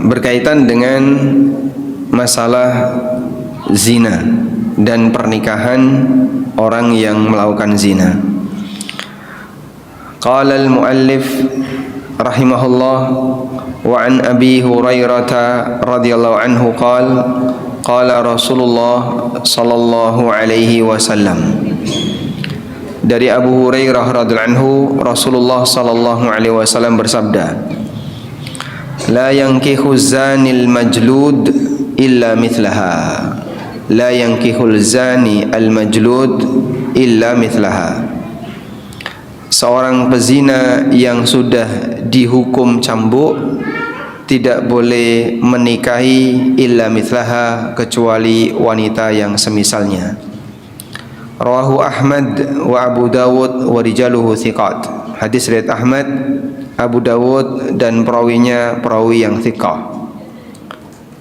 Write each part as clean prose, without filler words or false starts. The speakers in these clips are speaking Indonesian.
berkaitan dengan masalah zina dan pernikahan orang yang melakukan zina. Qala al-muallif rahimahullah wa an Abi Hurairah radhiyallahu anhu qala Rasulullah sallallahu alaihi wasallam. Dari Abu Hurairah radhiyallahu anhu, Rasulullah sallallahu alaihi wasallam bersabda, la yankihu zanil majlud illa mithlaha. La yankihul zani al majlud illa mithlaha. Seorang pezina yang sudah dihukum cambuk tidak boleh menikahi illa mithlaha, kecuali wanita yang semisalnya. Rawahu Ahmad wa Abu Dawud wa rijaluhu thiqat. Hadis riwayat Ahmad, Abu Dawud dan perawinya perawi yang thiqah.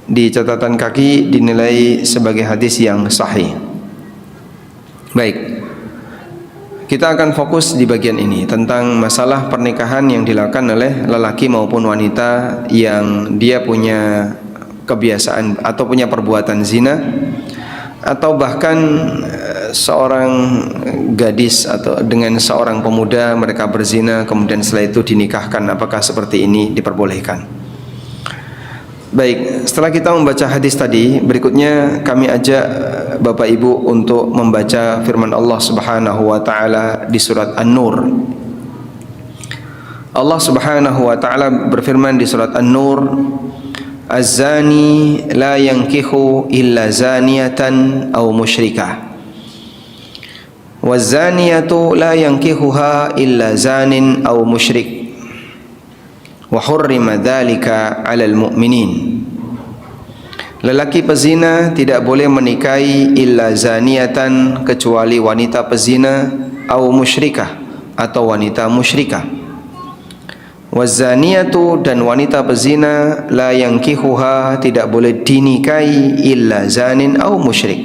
Di catatan kaki dinilai sebagai hadis yang sahih. Baik, kita akan fokus di bagian ini tentang masalah pernikahan yang dilakukan oleh lelaki maupun wanita yang dia punya kebiasaan atau punya perbuatan zina, atau bahkan seorang gadis atau dengan seorang pemuda mereka berzina kemudian setelah itu dinikahkan. Apakah seperti ini diperbolehkan? Baik, setelah kita membaca hadis tadi, berikutnya kami ajak Bapak Ibu untuk membaca firman Allah Subhanahu wa taala di surat An-Nur. Allah Subhanahu wa taala berfirman di surat An-Nur, Az-zani la yankihu illa zaniyatan aw musyrikah. Waz-zaniyatu la yankihuha illa zanin aw musyrik. Wa hurrima dzalika 'alal mu'minin. Lelaki pezina tidak boleh menikahi illa zaniatan, kecuali wanita pezina, au musyrikah, atau wanita musyrikah. Wazaniyatu, dan wanita pezina, la yankihuha, tidak boleh dinikahi illa zanin au musyrik,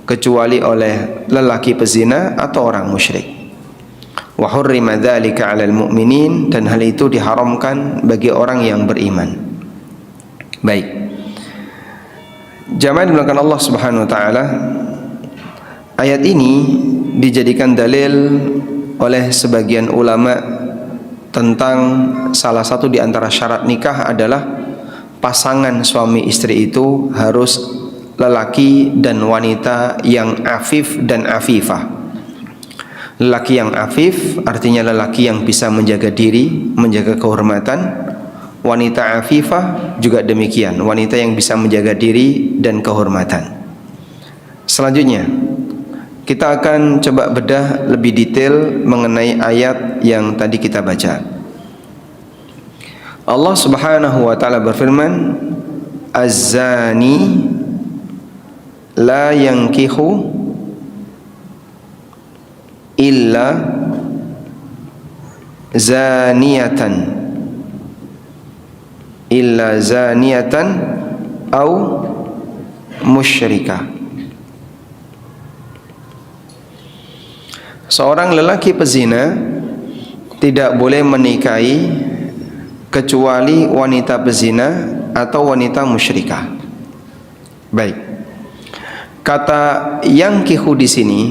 kecuali oleh lelaki pezina atau orang musyrik. Wa hurrima dzalika 'alal mu'minin, dan hal itu diharamkan bagi orang yang beriman. Baik, jamaah dimulakan Allah Subhanahu wa taala, ayat ini dijadikan dalil oleh sebagian ulama tentang salah satu di antara syarat nikah adalah pasangan suami istri itu harus lelaki dan wanita yang afif dan afifah. Lelaki yang afif artinya lelaki yang bisa menjaga diri, menjaga kehormatan. Wanita afifah juga demikian, wanita yang bisa menjaga diri dan kehormatan. Selanjutnya kita akan coba bedah lebih detail mengenai ayat yang tadi kita baca. Allah Subhanahu wa taala berfirman, Az-zani la yankihu illa zaniyatan au musyrikah. Seorang lelaki pezina tidak boleh menikahi kecuali wanita pezina atau wanita musyrikah. Baik, kata yankihu di sini,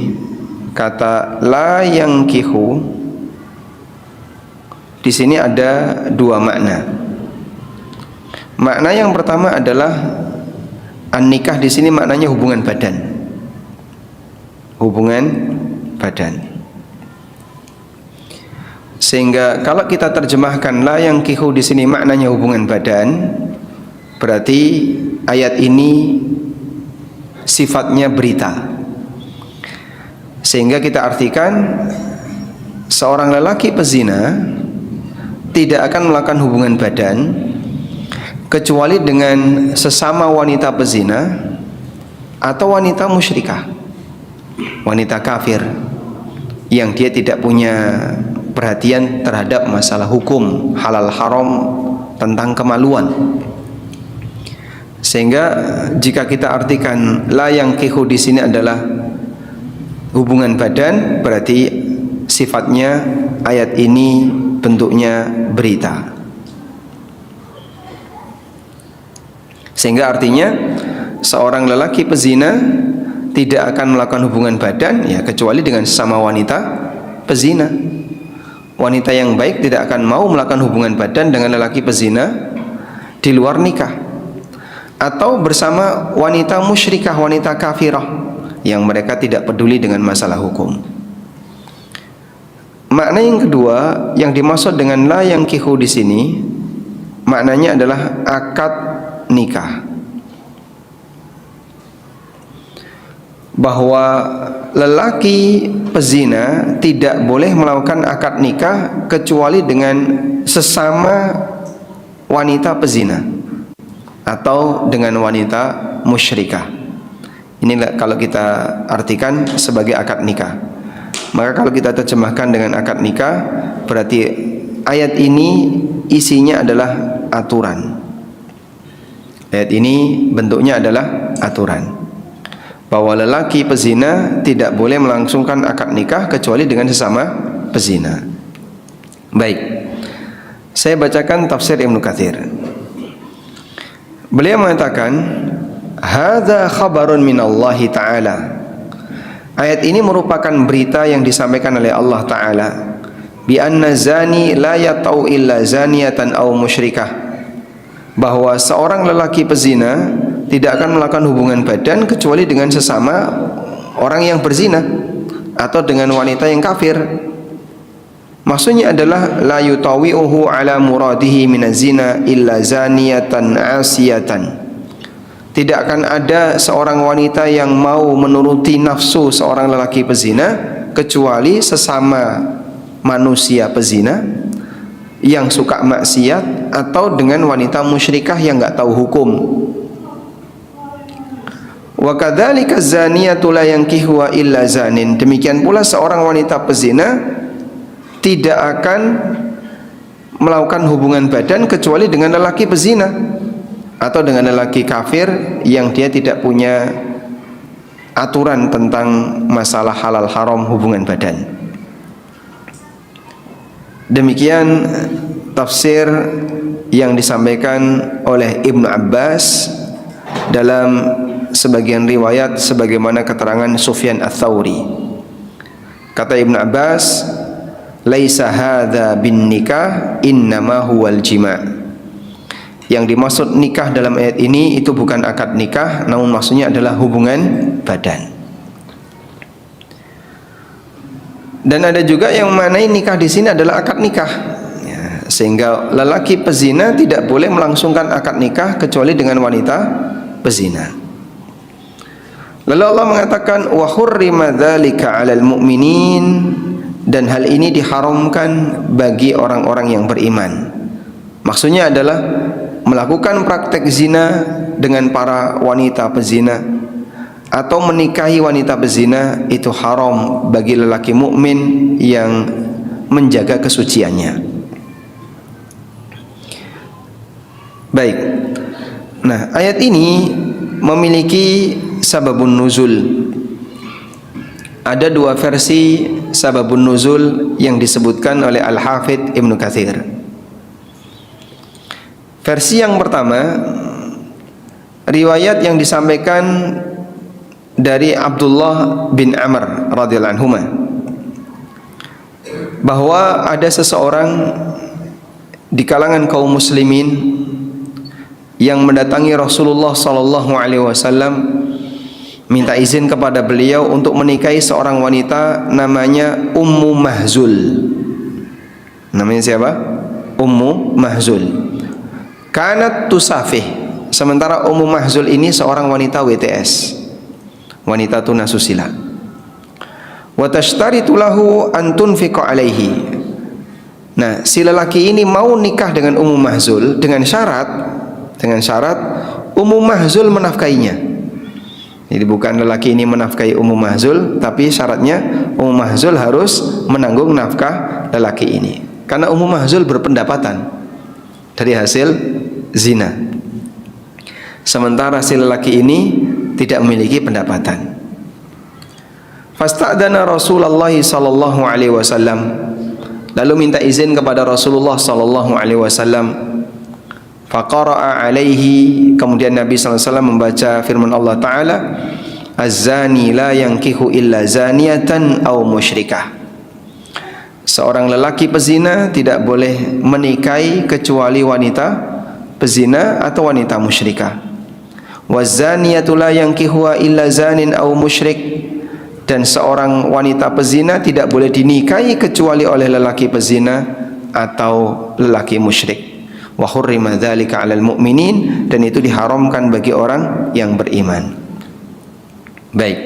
kata la yankihu di sini ada dua makna. Makna yang pertama adalah an-nikah di sini maknanya hubungan badan. Hubungan badan. Sehingga kalau kita terjemahkan la yankihu di sini maknanya hubungan badan, berarti ayat ini sifatnya berita. Sehingga kita artikan seorang lelaki pezina tidak akan melakukan hubungan badan kecuali dengan sesama wanita pezina atau wanita musyrikah, wanita kafir yang dia tidak punya perhatian terhadap masalah hukum halal haram tentang kemaluan. Sehingga jika kita artikan la yankihu di sini adalah hubungan badan, berarti sifatnya ayat ini bentuknya berita. Sehingga artinya seorang lelaki pezina tidak akan melakukan hubungan badan ya kecuali dengan sesama wanita pezina. Wanita yang baik tidak akan mau melakukan hubungan badan dengan lelaki pezina di luar nikah, atau bersama wanita musyrikah, wanita kafirah yang mereka tidak peduli dengan masalah hukum. Makna yang kedua yang dimaksud dengan la yankihu di sini, maknanya adalah akad nikah. Bahwa lelaki pezina tidak boleh melakukan akad nikah kecuali dengan sesama wanita pezina atau dengan wanita musyrikah. Inilah kalau kita artikan sebagai akad nikah. Maka kalau kita terjemahkan dengan akad nikah, berarti ayat ini isinya adalah aturan. Ayat ini bentuknya adalah aturan, bahwa lelaki pezina tidak boleh melangsungkan akad nikah kecuali dengan sesama pezina. Baik, saya bacakan tafsir Ibnu Katsir. Beliau mengatakan, hadza khabarun minallahi ta'ala. Ayat ini merupakan berita yang disampaikan oleh Allah Ta'ala, bi anna zani la yatau illa zaniyatan aw musyrikah, bahwa seorang lelaki pezina tidak akan melakukan hubungan badan kecuali dengan sesama orang yang berzina atau dengan wanita yang kafir. Maksudnya adalah la yutawi'uhu ala muradihi minaz-zina illa zaniyatan asiyatan. Tidak akan ada seorang wanita yang mau menuruti nafsu seorang lelaki pezina kecuali sesama manusia pezina yang suka maksiat atau dengan wanita musyrikah yang enggak tahu hukum. Wa kadzalika zaniyatu la yankihu illa zanin. Demikian pula seorang wanita pezina tidak akan melakukan hubungan badan kecuali dengan lelaki pezina atau dengan lelaki kafir yang dia tidak punya aturan tentang masalah halal haram hubungan badan. Demikian tafsir yang disampaikan oleh Ibnu Abbas dalam sebagian riwayat sebagaimana keterangan Sufyan Ats-Tsauri. Kata Ibnu Abbas, laisa hadza bin nikah innama huwal jima'. Yang dimaksud nikah dalam ayat ini itu bukan akad nikah, namun maksudnya adalah hubungan badan. Dan ada juga yang mengenai nikah di sini adalah akad nikah. Ya, sehingga lelaki pezina tidak boleh melangsungkan akad nikah kecuali dengan wanita pezina. Lalu Allah mengatakan wa hurrima dzalika 'alal mu'minin, dan hal ini diharamkan bagi orang-orang yang beriman. Maksudnya adalah melakukan praktek zina dengan para wanita pezina atau menikahi wanita pezina itu haram bagi lelaki mukmin yang menjaga kesuciannya. Baik. Nah, ayat ini memiliki sababun nuzul. Ada dua versi sababun nuzul yang disebutkan oleh Al-Hafidz Ibnu Katsir. Versi yang pertama, riwayat yang disampaikan dari Abdullah bin Amr radhiyallahu anhuma, bahwa ada seseorang di kalangan kaum muslimin yang mendatangi Rasulullah sallallahu alaihi wasallam minta izin kepada beliau untuk menikahi seorang wanita namanya Ummu Mahzul. Namanya siapa? Ummu Mahzul. Kanat tusafih. Sementara Ummu Mahzul ini seorang wanita WTS, wanita tunasusila. Wa tashtaritu lahu an tunfiqa alaihi. Nah, si lelaki ini mau nikah dengan Ummu Mahzul dengan syarat Ummu Mahzul menafkainya. Jadi bukan lelaki ini menafkahi Ummu Mahzul, tapi syaratnya Ummu Mahzul harus menanggung nafkah lelaki ini. Karena Ummu Mahzul berpendapatan dari hasil zina, sementara si lelaki ini tidak memiliki pendapatan. Fasta'dana Rasulullah sallallahu alaihi wasallam, lalu minta izin kepada Rasulullah sallallahu alaihi wasallam. Faqara'a alaihi, kemudian Nabi sallallahu alaihi wasallam membaca firman Allah taala, az-zani la yankihu illa zaniyatan aw musyrikah. Seorang lelaki pezina tidak boleh menikahi kecuali wanita pezina atau wanita musyrikah. Waz-zaniyatu la yankihuha illa zanin aw musyrik, dan seorang wanita pezina tidak boleh dinikahi kecuali oleh lelaki pezina atau lelaki musyrik. Wa hurrima dzalika 'alal mu'minin, dan itu diharamkan bagi orang yang beriman. Baik.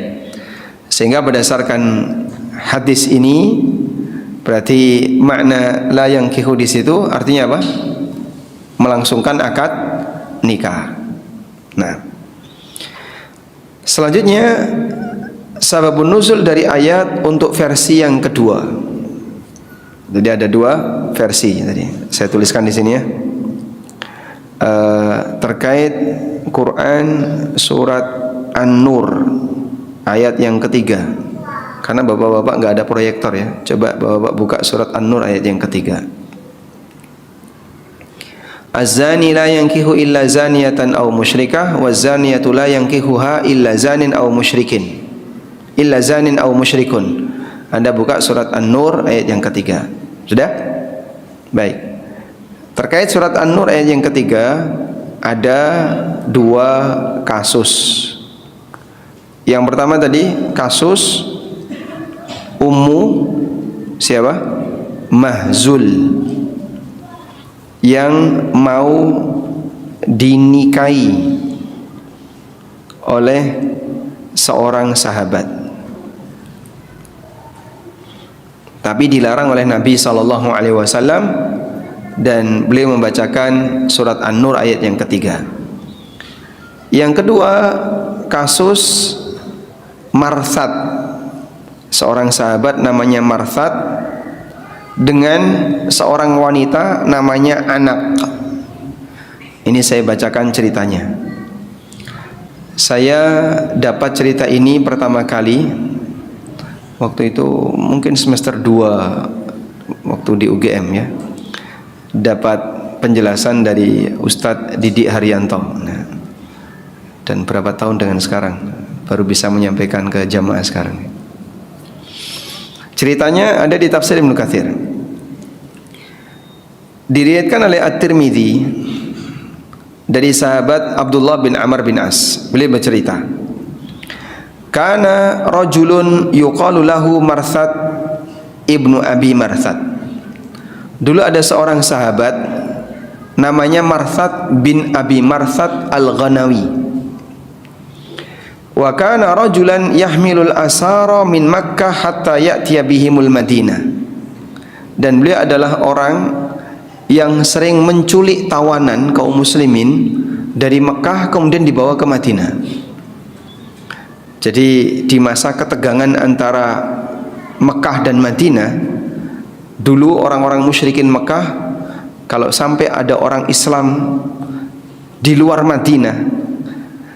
Sehingga berdasarkan hadis ini berarti makna la yankihu di situ artinya apa? Melangsungkan akad nikah. Nah, selanjutnya sababun nuzul dari ayat untuk versi yang kedua. Jadi ada dua versi tadi. Saya tuliskan di sini ya. Terkait Quran surat An-Nur ayat yang ketiga. Karena bapak-bapak nggak ada proyektor ya. Coba bapak-bapak buka surat An-Nur ayat yang ketiga. Az-zani la yankihu illa zaniyatan aw musyrikah, waz-zaniyatu la yankihuha illa zanin aw musyrikin. Illa zanin aw musyrikun. Anda buka surat An-Nur ayat yang ketiga. Sudah? Baik. Terkait surat An-Nur ayat yang ketiga ada dua kasus. Yang pertama tadi kasus Ummu siapa? Mahzul yang mau dinikahi oleh seorang sahabat, tapi dilarang oleh Nabi SAW, dan beliau membacakan surat An-Nur ayat yang ketiga. Yang kedua kasus Marsad, seorang sahabat namanya Marsad dengan seorang wanita namanya Anak. Ini saya bacakan ceritanya. Saya dapat cerita ini pertama kali waktu itu mungkin semester 2 waktu di UGM ya. Dapat penjelasan dari Ustadz Didik Haryanto. Nah, dan berapa tahun dengan sekarang baru bisa menyampaikan ke jamaah sekarang. Ceritanya ada di tafsir Ibnu Katsir. Diriwayatkan oleh At-Tirmidzi dari sahabat Abdullah bin Amr bin As. Beliau bercerita, "Kana rajulun yuqalu lahu Marsad ibnu Abi Marsad." Dulu ada seorang sahabat namanya Marsad bin Abi Marsad Al-Ghanawi. Wa kana rajulan yahmilul asara min Makkah hatta ya'tiya bihimul Madinah. Dan beliau adalah orang yang sering menculik tawanan kaum muslimin dari Mekah kemudian dibawa ke Madinah. Jadi di masa ketegangan antara Mekah dan Madinah, dulu orang-orang musyrikin Mekah kalau sampai ada orang Islam di luar Madinah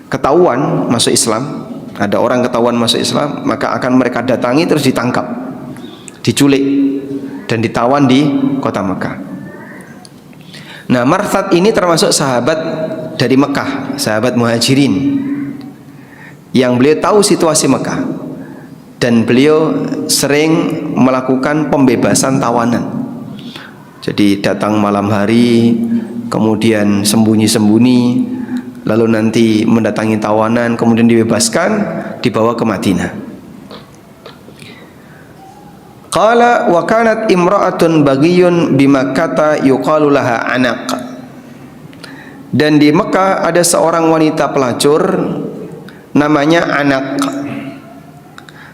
ketahuan masuk Islam, ada orang ketahuan masuk Islam, maka akan mereka datangi terus ditangkap, diculik dan ditawan di kota Mekah. Nah, Marsad ini termasuk sahabat dari Mekah, sahabat Muhajirin, yang beliau tahu situasi Mekah, dan beliau sering melakukan pembebasan tawanan. Jadi datang malam hari, kemudian sembunyi-sembunyi, lalu nanti mendatangi tawanan, kemudian dibebaskan, dibawa ke Madinah. Qala wa kanat imra'atun baghiyun bi Makkah yuqalu laha Anak. Dan di Mekah ada seorang wanita pelacur namanya Anak.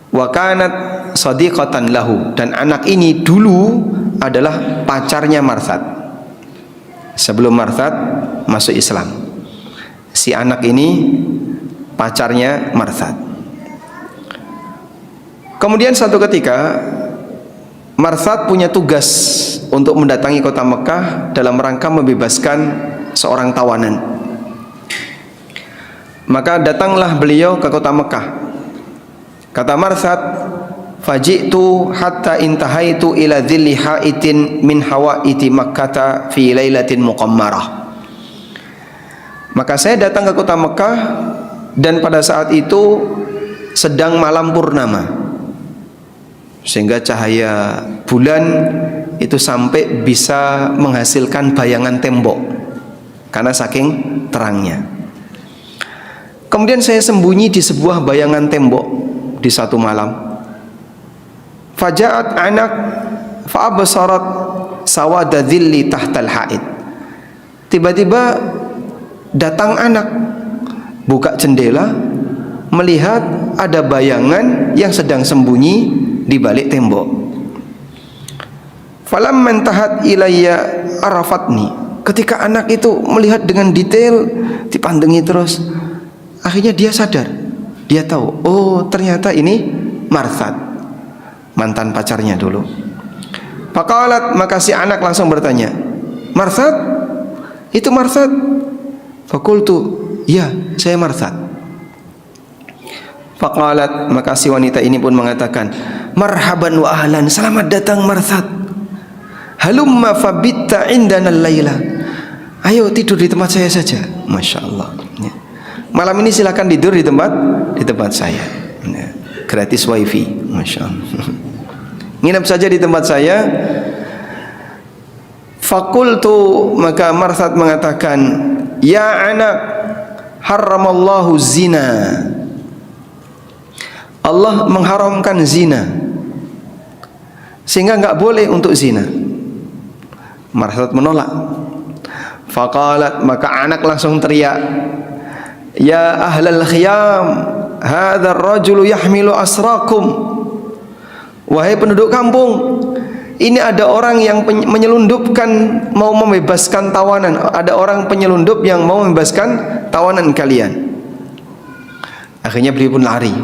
Wa kanat sadiqatan lahu, dan Anak ini dulu adalah pacarnya Marsad. Sebelum Marsad masuk Islam, si Anak ini pacarnya Marsad. Kemudian satu ketika Marsad punya tugas untuk mendatangi kota Mekah dalam rangka membebaskan seorang tawanan. Maka datanglah beliau ke kota Mekah. Kata Marsad, "Faji'tu hatta intahaitu ila dhilli haitin min hawaiti Makkata fi lailatin muqammarah." Maka saya datang ke kota Mekah, dan pada saat itu sedang malam purnama, sehingga cahaya bulan itu sampai bisa menghasilkan bayangan tembok karena saking terangnya. Kemudian saya sembunyi di sebuah bayangan tembok di satu malam. Faja'at anak fa'absarat sawada dhilli tahtal haid. Tiba-tiba datang anak, buka jendela, melihat ada bayangan yang sedang sembunyi di balik tembok. Falamman tahat ilayya arafatni. Ketika anak itu melihat dengan detail, dipandangi terus, akhirnya dia sadar. Dia tahu, oh ternyata ini Marthad, mantan pacarnya dulu. Faqalat, maka si anak langsung bertanya, Marthad? Itu Marthad? Fakultu, ya saya Marthad. Faqalat, maka si wanita ini pun mengatakan, marhaban wa ahlan, selamat datang Marthad. Halumma fabitta indana al-laila. Ayo tidur di tempat saya saja. Masya Allah. Ya. Malam ini silakan tidur di tempat saya. Ya. Gratis wifi. Masya Allah. Nginap saja di tempat saya. Fakultu, maka Marthad mengatakan, ya anak, haramallahu zina. Allah mengharamkan zina, sehingga enggak boleh untuk zina. Marthad menolak. Faqalat, maka anak langsung teriak, ya ahlal khiyam, hadha ar-rajulu yahmilu asrakum. Wahai penduduk kampung, ini ada orang yang menyelundupkan, mau membebaskan tawanan. Ada orang penyelundup yang mau membebaskan tawanan kalian. Akhirnya beliau pun lari.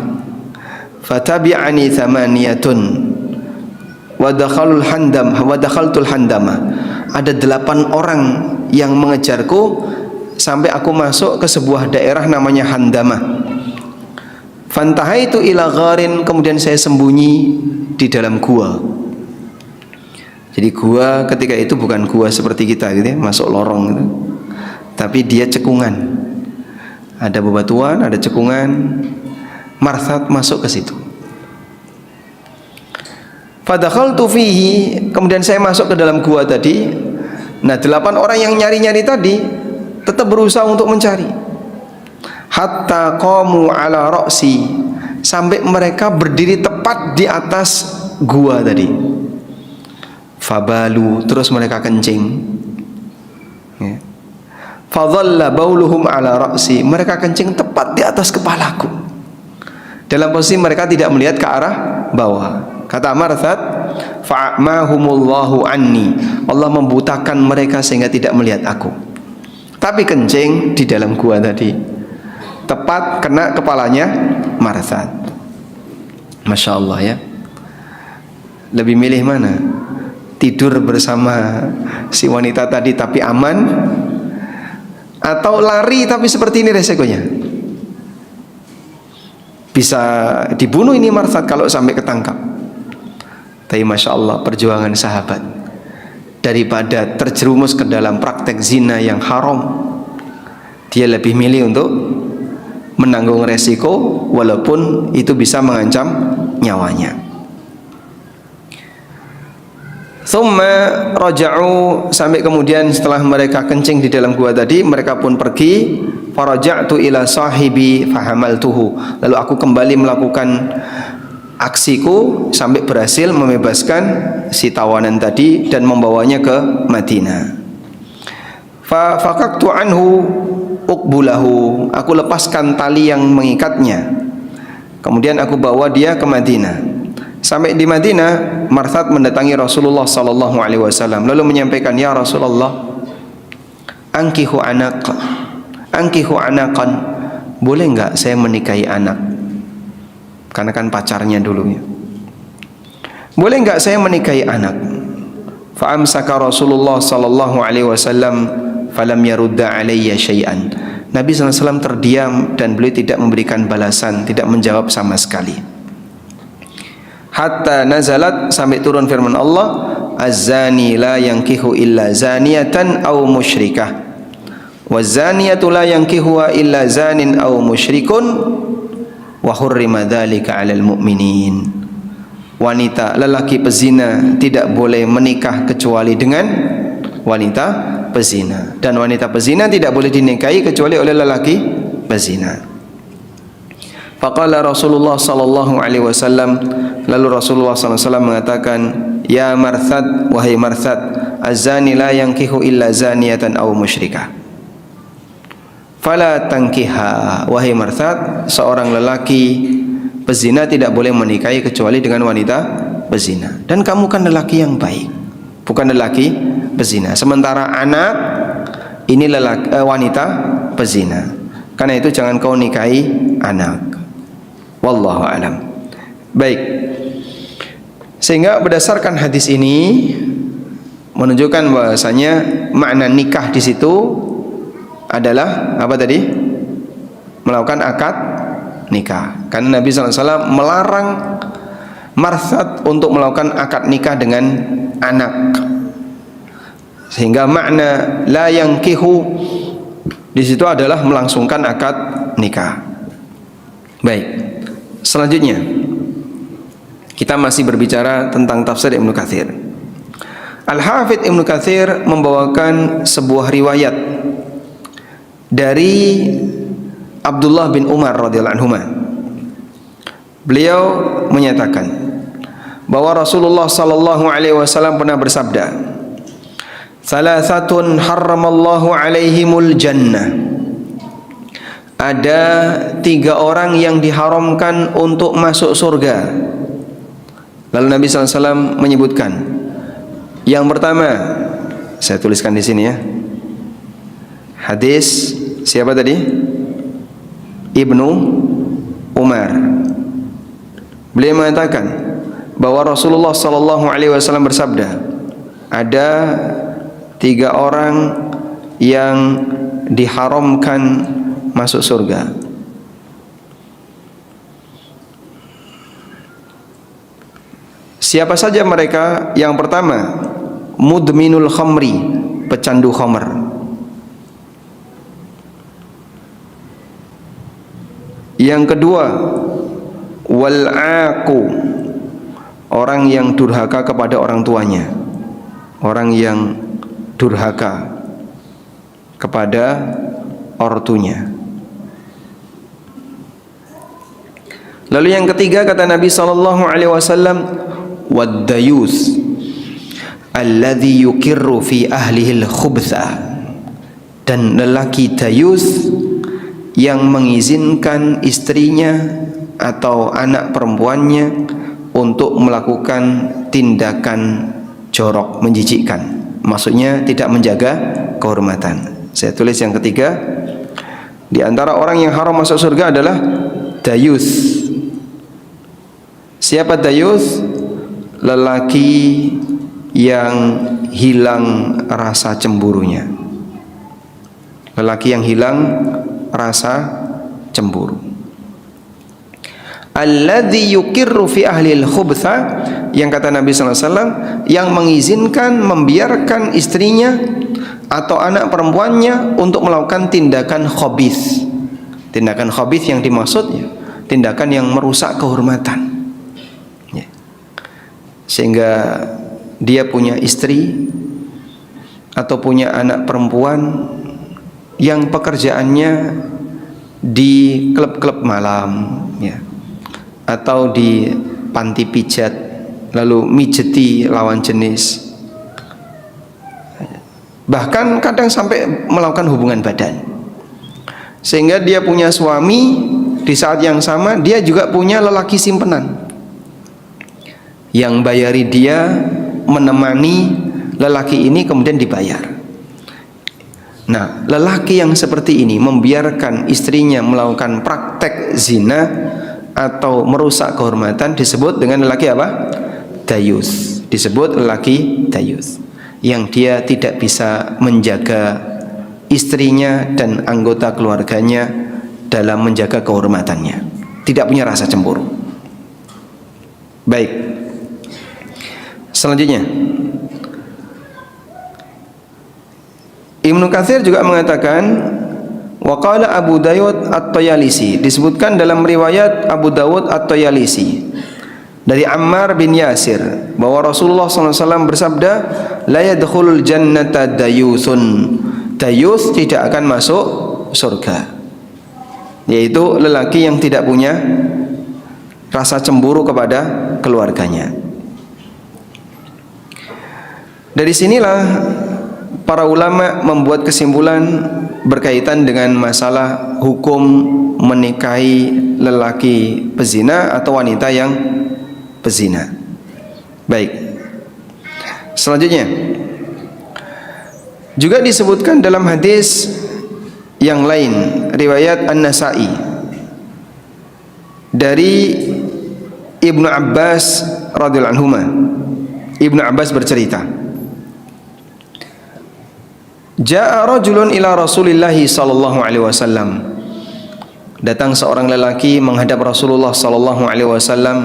Fatabi'ani thamaniyatun wa dakhaltul handama. Ada 8 orang yang mengejarku sampai aku masuk ke sebuah daerah namanya Handamah. Fantahaitu ila gharin, kemudian saya sembunyi di dalam gua. Jadi gua ketika itu bukan gua seperti kita gitu ya, masuk lorong gitu. Tapi dia cekungan. Ada bebatuan, ada cekungan. Marthad masuk ke situ. Fadakhaltu fihi, kemudian saya masuk ke dalam gua tadi. Nah, 8 orang yang nyari-nyari tadi tetap berusaha untuk mencari. Hatta qamu ala ra'si, sampai mereka berdiri tepat di atas gua tadi. Fabalu, terus mereka kencing. Ya. Fadhalla bauluhum ala ra'si, mereka kencing tepat di atas kepalaku. Dalam posisi mereka tidak melihat ke arah bawah. Kata Marthad, fa'amahumullahu anni, Allah membutakan mereka sehingga tidak melihat aku. Tapi kencing di dalam gua tadi tepat kena kepalanya Marthad. Masya Allah ya. Lebih milih mana? Tidur bersama si wanita tadi tapi aman, atau lari tapi seperti ini resikonya? Bisa dibunuh ini Marthad kalau sampai ketangkap. Tapi Masya Allah, perjuangan sahabat, daripada terjerumus ke dalam praktek zina yang haram, dia lebih milih untuk menanggung resiko walaupun itu bisa mengancam nyawanya. Thumma raja'u, sampai kemudian setelah mereka kencing di dalam gua tadi, mereka pun pergi. Faraja'tu ila sahibi fahamaltuhu, lalu aku kembali melakukan aksiku sampai berhasil membebaskan si tawanan tadi dan membawanya ke Madinah. Fa faqaqtu anhu uqbulahu, aku lepaskan tali yang mengikatnya, kemudian aku bawa dia ke Madinah. Sampai di Madinah, Marthad mendatangi Rasulullah sallallahu alaihi wasallam lalu menyampaikan, ya Rasulullah, ankihu anakan, boleh enggak saya menikahi anak? Karena kan pacarnya dulu ya. Boleh enggak saya menikahi anak? Fa amsaka Rasulullah sallallahu alaihi wasallam falam yarudda alayya syai'an. Nabi SAW terdiam dan beliau tidak memberikan balasan, tidak menjawab sama sekali. Hatta nazalat, sampai turun firman Allah, az-zani la yankihu illa zaniyatan aw musyrikah wazaniyatu la yankihuha illa zanin aw musyrikun wa hurrima dzalika 'alal mu'minin. Wanita lelaki pezina tidak boleh menikah kecuali dengan wanita pezina, dan wanita pezina tidak boleh dinikahi kecuali oleh lelaki pezina. Faqala Rasulullah sallallahu alaihi wasallam, lalu Rasulullah sallallahu alaihi wasallam mengatakan, ya Marthad, wahai Marthad, az-zani la yankihu illa zaniyatan aw musyrikah. Fala tankiha, wahai Marthad, seorang lelaki pezina tidak boleh menikahi kecuali dengan wanita pezina. Dan kamu kan lelaki yang baik, bukan lelaki pezina. Sementara anak ini wanita pezina. Karena itu jangan kau nikahi anak. Wallahu alam. Baik. Sehingga berdasarkan hadis ini menunjukkan bahwasanya makna nikah di situ adalah apa tadi? Melakukan akad nikah. Karena Nabi SAW melarang Marthad untuk melakukan akad nikah dengan anak. Sehingga makna la yankihu di situ adalah melangsungkan akad nikah. Baik. Selanjutnya kita masih berbicara tentang tafsir Ibnu Katsir. Al-Hafidz Ibnu Katsir membawakan sebuah riwayat dari Abdullah bin Umar radhiyallahu anhu. Beliau menyatakan bahwa Rasulullah sallallahu alaihi wasallam pernah bersabda, "Salasatun harramallahu alaihimul jannah." Ada 3 orang yang diharamkan untuk masuk surga. Lalu Nabi SAW menyebutkan, yang pertama, saya tuliskan di sini ya. Hadis siapa tadi? Ibnu Umar. Beliau mengatakan bahwa Rasulullah SAW bersabda, ada 3 orang yang diharamkan masuk surga. Siapa saja mereka? Yang pertama, mudminul khamri, pecandu khamr. Yang kedua, wal'aqu, orang yang durhaka kepada orang tuanya. Orang yang durhaka kepada ortunya. Lalu yang ketiga kata Nabi sallallahu alaihi wasallam, wad-dayus alladhi yukirru fi ahlihi al-khubtha, dan lelaki dayus yang mengizinkan istrinya atau anak perempuannya untuk melakukan tindakan jorok, menjijikkan. Maksudnya tidak menjaga kehormatan. Saya tulis yang ketiga, di antara orang yang haram masuk surga adalah dayus. Siapa dayus? Lelaki yang hilang rasa cemburunya. Lelaki yang hilang rasa cemburu. Alladzi yukirru fi ahli al-khubtha, yang kata Nabi sallallahu alaihi wasallam, yang mengizinkan, membiarkan istrinya atau anak perempuannya untuk melakukan tindakan khabith. Tindakan khabith yang dimaksud ya, tindakan yang merusak kehormatan. Ya. Sehingga dia punya istri atau punya anak perempuan yang pekerjaannya di klub-klub malam ya, atau di panti pijat, lalu mijeti lawan jenis, bahkan kadang sampai melakukan hubungan badan. Sehingga dia punya suami, di saat yang sama dia juga punya lelaki simpenan yang bayari dia, menemani lelaki ini kemudian dibayar. Nah, lelaki yang seperti ini membiarkan istrinya melakukan praktek zina atau merusak kehormatan disebut dengan lelaki apa? Dayus. Disebut lelaki dayus, yang dia tidak bisa menjaga istrinya dan anggota keluarganya dalam menjaga kehormatannya, tidak punya rasa cemburu. Baik, selanjutnya Ibnu Katsir juga mengatakan wa qala Abu Dawud At-Tayalisi, disebutkan dalam riwayat Abu Dawud At-Tayalisi dari Ammar bin Yasir bahwa Rasulullah SAW bersabda, la yadkhulul jannata dayuthun, dayuth tidak akan masuk surga, yaitu lelaki yang tidak punya rasa cemburu kepada keluarganya. Dari sinilah para ulama membuat kesimpulan berkaitan dengan masalah hukum menikahi lelaki pezina atau wanita yang pezina. Baik. Selanjutnya juga disebutkan dalam hadis yang lain riwayat An-Nasa'i dari Ibnu Abbas radhiyallahu anhuma. Ibnu Abbas bercerita, Ja'a rajulun ila Rasulillah sallallahu alaihi wasallam. Datang seorang lelaki menghadap Rasulullah sallallahu alaihi wasallam.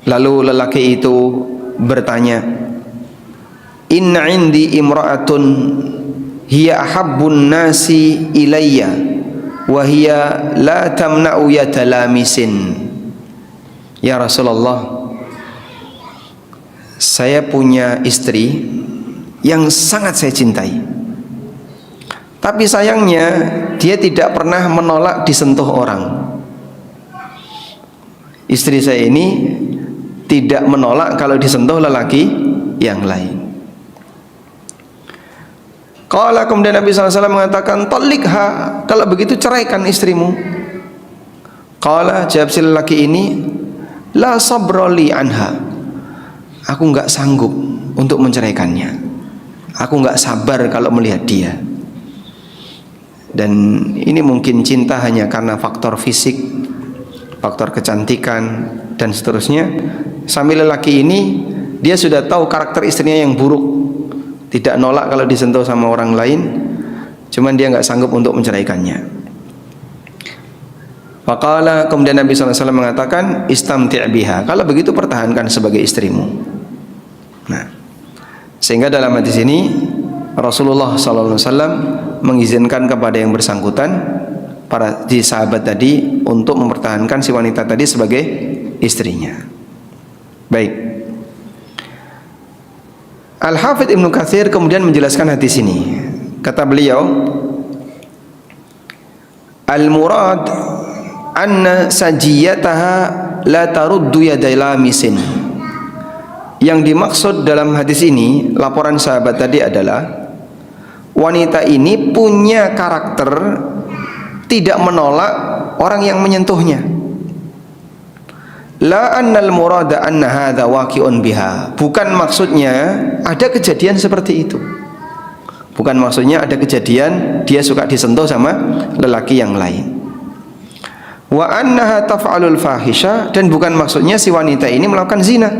Lalu lelaki itu bertanya, Inna indi imra'atun hiya ahabbun nasi ilayya wa hiya la tamna'u yatalamisin. Ya Rasulullah, saya punya istri yang sangat saya cintai, tapi sayangnya dia tidak pernah menolak disentuh orang. Istri saya ini tidak menolak kalau disentuh lelaki yang lain. Qala, kemudian Nabi SAW mengatakan, talikha, kalau begitu ceraikan istrimu. Qala, jawab si lelaki ini, la sabrali anha, aku enggak sanggup untuk menceraikannya, aku enggak sabar kalau melihat dia. Dan ini mungkin cinta hanya karena faktor fisik, faktor kecantikan dan seterusnya. Sambil lelaki ini dia sudah tahu karakter istrinya yang buruk, tidak nolak kalau disentuh sama orang lain, cuman dia enggak sanggup untuk menceraikannya. Faqala, kemudian Nabi SAW mengatakan, istamti' biha, kalau begitu pertahankan sebagai istrimu. Nah, sehingga dalam hadis ini Rasulullah SAW mengizinkan kepada yang bersangkutan, para sahabat tadi, untuk mempertahankan si wanita tadi sebagai istrinya. Baik. Al-Hafidz Ibnu Katsir kemudian menjelaskan hadis ini. Kata beliau, al-murad anna sajiyataha la taruddu yaday lamisin. Yang dimaksud dalam hadis ini, laporan sahabat tadi adalah wanita ini punya karakter tidak menolak orang yang menyentuhnya. La annal murada anna hadza waqi'un biha, bukan maksudnya ada kejadian seperti itu, bukan maksudnya ada kejadian dia suka disentuh sama lelaki yang lain. Wa annaha taf'alul fahisha, dan bukan maksudnya si wanita ini melakukan zina.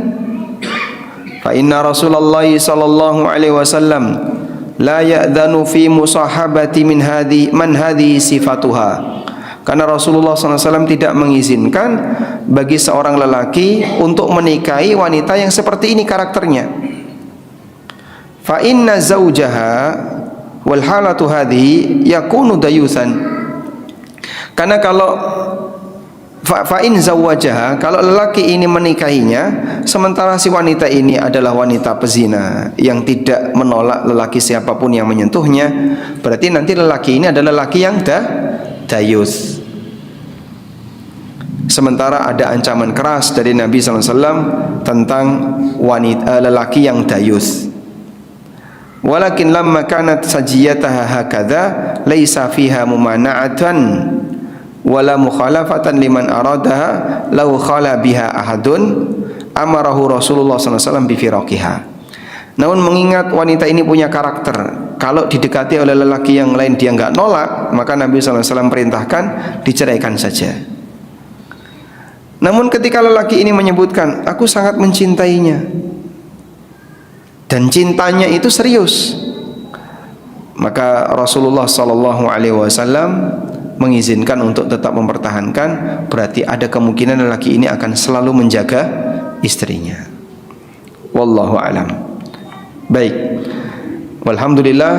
Fa inna Rasulullah sallallahu alaihi wasallam la ya'dhanu fi musahabati min hadhi sifatuha, karena Rasulullah SAW tidak mengizinkan bagi seorang lelaki untuk menikahi wanita yang seperti ini karakternya. Fa inna zawjaha wal halatu hadhi yakunu dayusan, karena kalau fa in zawwajaha, kalau lelaki ini menikahinya sementara si wanita ini adalah wanita pezina yang tidak menolak lelaki siapapun yang menyentuhnya, berarti nanti lelaki ini adalah lelaki yang dayus. Sementara ada ancaman keras dari Nabi SAW tentang wanita lelaki yang dayus. Walakin lamma kanat sajiyataha hakadha laisa fiha mumana'atan wala mukhalafatan liman aradaha law khala biha ahadun amarahu Rasulullah SAW bifiraqiha. Namun mengingat wanita ini punya karakter, kalau didekati oleh lelaki yang lain dia enggak nolak, maka Nabi SAW perintahkan diceraikan saja. Namun ketika lelaki ini menyebutkan, aku sangat mencintainya dan cintanya itu serius, maka Rasulullah SAW mengizinkan untuk tetap mempertahankan, berarti ada kemungkinan lelaki ini akan selalu menjaga istrinya. Wallahu a'lam. Baik. Walhamdulillah,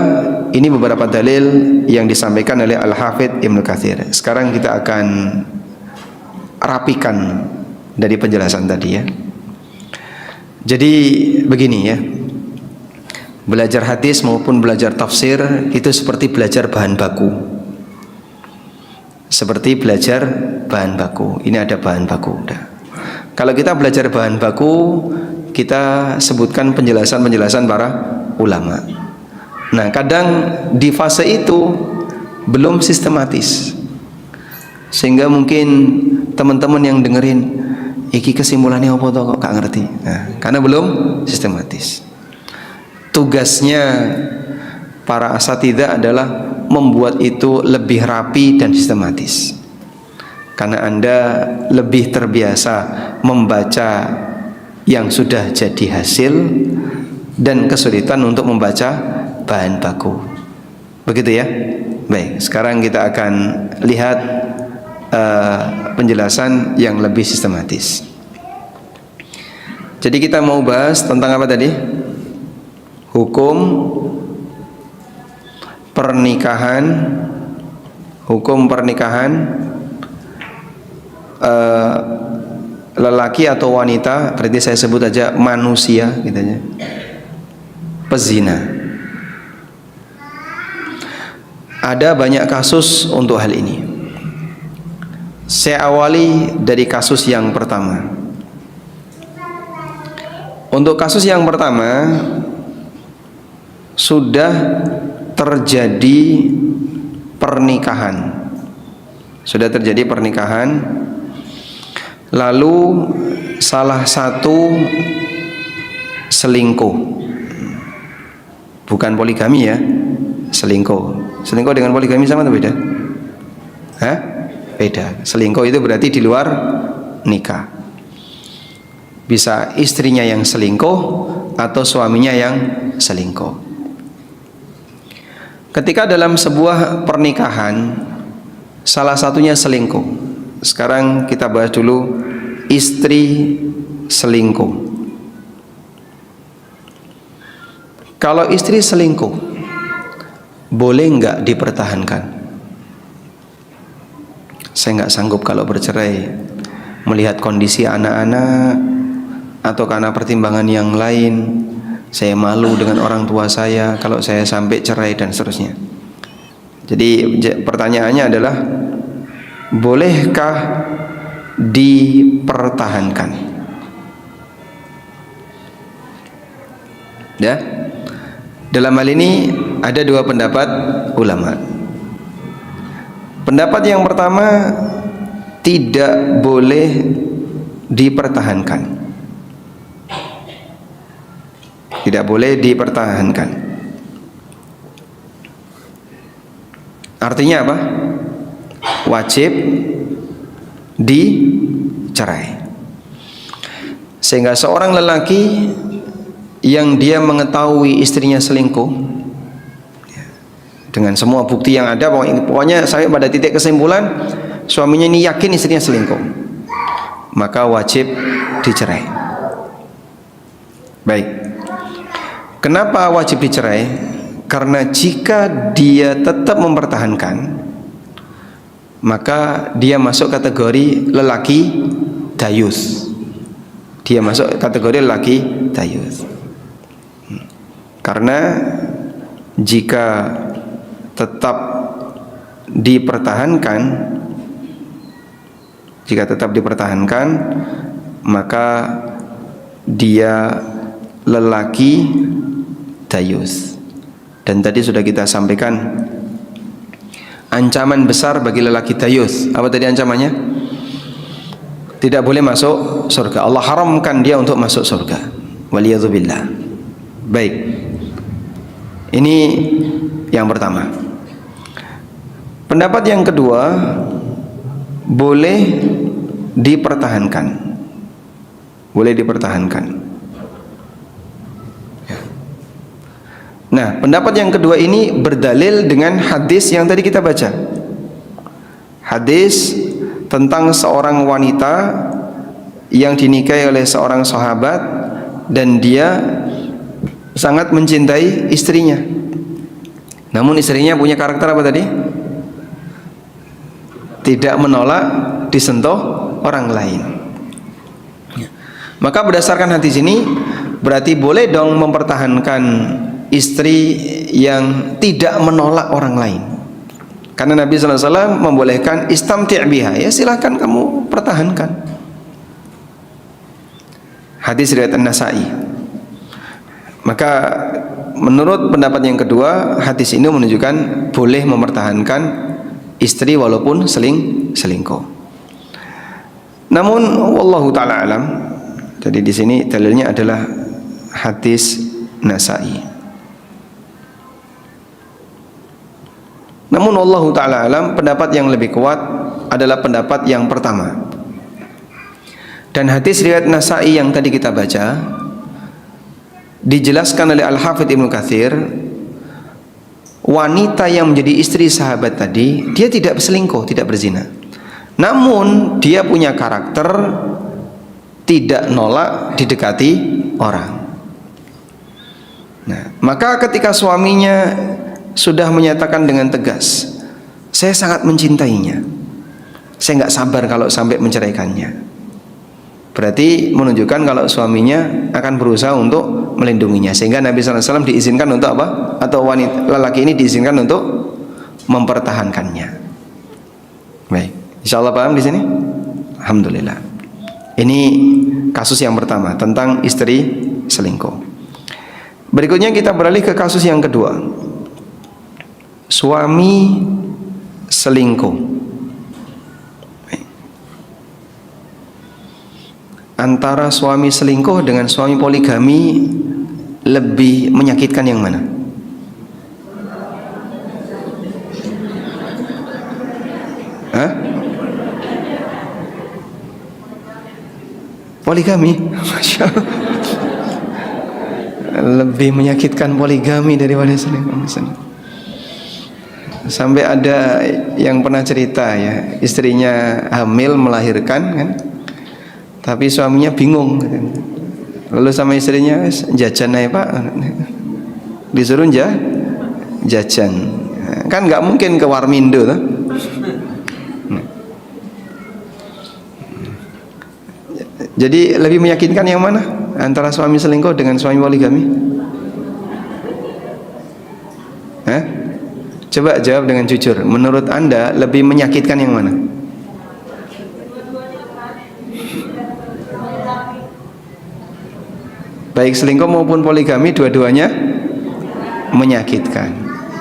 ini beberapa dalil yang disampaikan oleh Al-Hafidz Ibnu Katsir. Sekarang kita akan rapikan dari penjelasan tadi ya. Jadi begini ya, belajar hadis maupun belajar tafsir itu seperti belajar bahan baku. Seperti belajar bahan baku. Ini ada bahan baku. Udah. Kalau kita belajar bahan baku, kita sebutkan penjelasan-penjelasan para ulama. Nah, kadang di fase itu belum sistematis, sehingga mungkin teman-teman yang dengerin, iki kesimpulannya apa toh kok gak ngerti. Nah, karena belum sistematis. Tugasnya para asatidzah adalah membuat itu lebih rapi dan sistematis. Karena Anda lebih terbiasa membaca yang sudah jadi hasil dan kesulitan untuk membaca bahan baku. Begitu ya. Baik, sekarang kita akan lihat penjelasan yang lebih sistematis. Jadi kita mau bahas tentang apa tadi? Hukum pernikahan, lelaki atau wanita, berarti saya sebut aja manusia gitu aja, pezina. Ada banyak kasus untuk hal ini. Saya awali dari kasus yang pertama. Untuk kasus yang pertama, sudah terjadi pernikahan. Sudah terjadi pernikahan. Lalu salah satu selingkuh. Bukan poligami ya, selingkuh. Selingkuh dengan poligami sama atau beda? Hah? Beda. Selingkuh itu berarti di luar nikah. Bisa istrinya yang selingkuh atau suaminya yang selingkuh. Ketika dalam sebuah pernikahan salah satunya selingkuh. Sekarang kita bahas dulu istri selingkuh. Kalau istri selingkuh, boleh nggak dipertahankan? Saya nggak sanggup kalau bercerai, melihat kondisi anak-anak atau karena pertimbangan yang lain. Saya malu dengan orang tua saya kalau saya sampai cerai dan seterusnya. Jadi pertanyaannya adalah, bolehkah dipertahankan? Ya, dalam hal ini ada dua pendapat ulama. Pendapat yang pertama, tidak boleh dipertahankan. Tidak boleh dipertahankan. Artinya apa? Wajib dicerai. Sehingga seorang lelaki yang dia mengetahui istrinya selingkuh, dengan semua bukti yang ada, pokoknya sampai pada titik kesimpulan suaminya ini yakin istrinya selingkuh, maka wajib dicerai. Baik. Kenapa wajib dicerai? Karena jika dia tetap mempertahankan, maka dia masuk kategori lelaki dayus. Dia masuk kategori lelaki dayus. Karena jika tetap dipertahankan, maka dia lelaki dayus. Dan tadi sudah kita sampaikan ancaman besar bagi lelaki dayus. Apa tadi ancamannya? Tidak boleh masuk surga. Allah haramkan dia untuk masuk surga. Waliyadzubillah. Baik. Ini yang pertama. Pendapat yang kedua, boleh dipertahankan. Boleh dipertahankan. Ya. Nah, pendapat yang kedua ini berdalil dengan hadis yang tadi kita baca. Hadis tentang seorang wanita yang dinikahi oleh seorang sahabat dan dia sangat mencintai istrinya. Namun istrinya punya karakter apa tadi? Tidak menolak disentuh orang lain. Maka berdasarkan hadis ini berarti boleh dong mempertahankan istri yang tidak menolak orang lain. Karena Nabi sallallahu alaihi wasallam membolehkan istamti' biha, ya silahkan kamu pertahankan. Hadis riwayat An-Nasa'i. Maka menurut pendapat yang kedua, hadis ini menunjukkan boleh mempertahankan istri walaupun selingkuh. Namun wallahu taala alam. Jadi di sini dalilnya adalah hadis Nasa'i. Namun wallahu taala alam, pendapat yang lebih kuat adalah pendapat yang pertama. Dan hadis riwayat Nasa'i yang tadi kita baca dijelaskan oleh Al-Hafidz Ibnu Katsir, wanita yang menjadi istri sahabat tadi dia tidak berselingkuh, tidak berzina. Namun dia punya karakter tidak nolak didekati orang. Nah, maka ketika suaminya sudah menyatakan dengan tegas, saya sangat mencintainya, saya nggak sabar kalau sampai menceraikannya, berarti menunjukkan kalau suaminya akan berusaha untuk melindunginya. Sehingga Nabi SAW diizinkan untuk apa? Atau wanita lelaki ini diizinkan untuk mempertahankannya. Baik, insya Allah paham di sini. Alhamdulillah. Ini kasus yang pertama tentang istri selingkuh. Berikutnya kita beralih ke kasus yang kedua. Suami selingkuh. Antara suami selingkuh dengan suami poligami lebih menyakitkan yang mana? Hah? Poligami? Masya Allah. Lebih menyakitkan poligami daripada selingkuh. Sampai ada yang pernah cerita ya, istrinya hamil melahirkan kan, tapi suaminya bingung. Lalu sama istrinya, jajan aja pak, disuruh jajan, kan nggak mungkin ke Warmindo tuh. Jadi lebih meyakinkan yang mana antara suami selingkuh dengan suami poligami? Hah? Coba jawab dengan jujur. Menurut Anda lebih menyakitkan yang mana? Baik selingkuh maupun poligami, dua-duanya menyakitkan.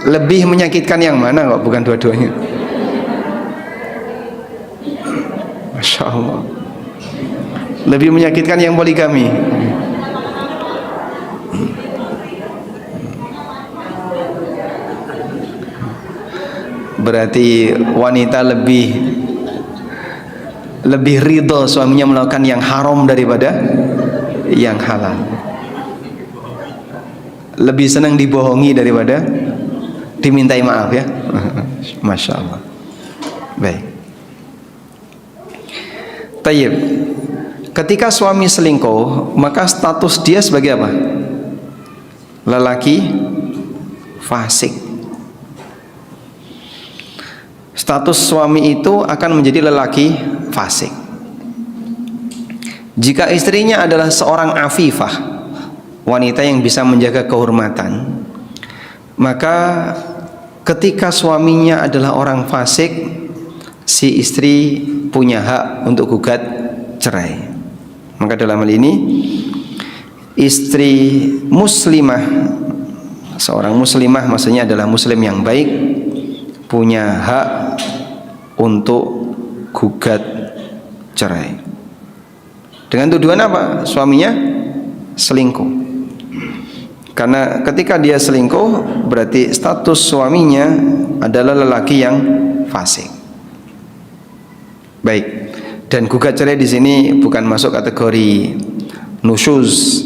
Lebih menyakitkan yang mana kok bukan dua-duanya? Masya Allah. Lebih menyakitkan yang poligami. Berarti wanita lebih ridho suaminya melakukan yang haram daripada yang halal. Lebih senang dibohongi daripada dimintai maaf ya. Masya Allah. Baik. Tayyib. Ketika suami selingkuh, maka status dia sebagai apa? Lelaki fasik. Status suami itu akan menjadi lelaki fasik. Jika istrinya adalah seorang afifah, wanita yang bisa menjaga kehormatan, maka ketika suaminya adalah orang fasik, si istri punya hak untuk gugat cerai. Maka dalam hal ini istri muslimah, seorang muslimah maksudnya adalah muslim yang baik, punya hak untuk gugat cerai. Dengan tuduhan apa? Suaminya selingkuh. Karena ketika dia selingkuh berarti status suaminya adalah lelaki yang fasik. Baik. Dan gugat cerai di sini bukan masuk kategori nusyuz,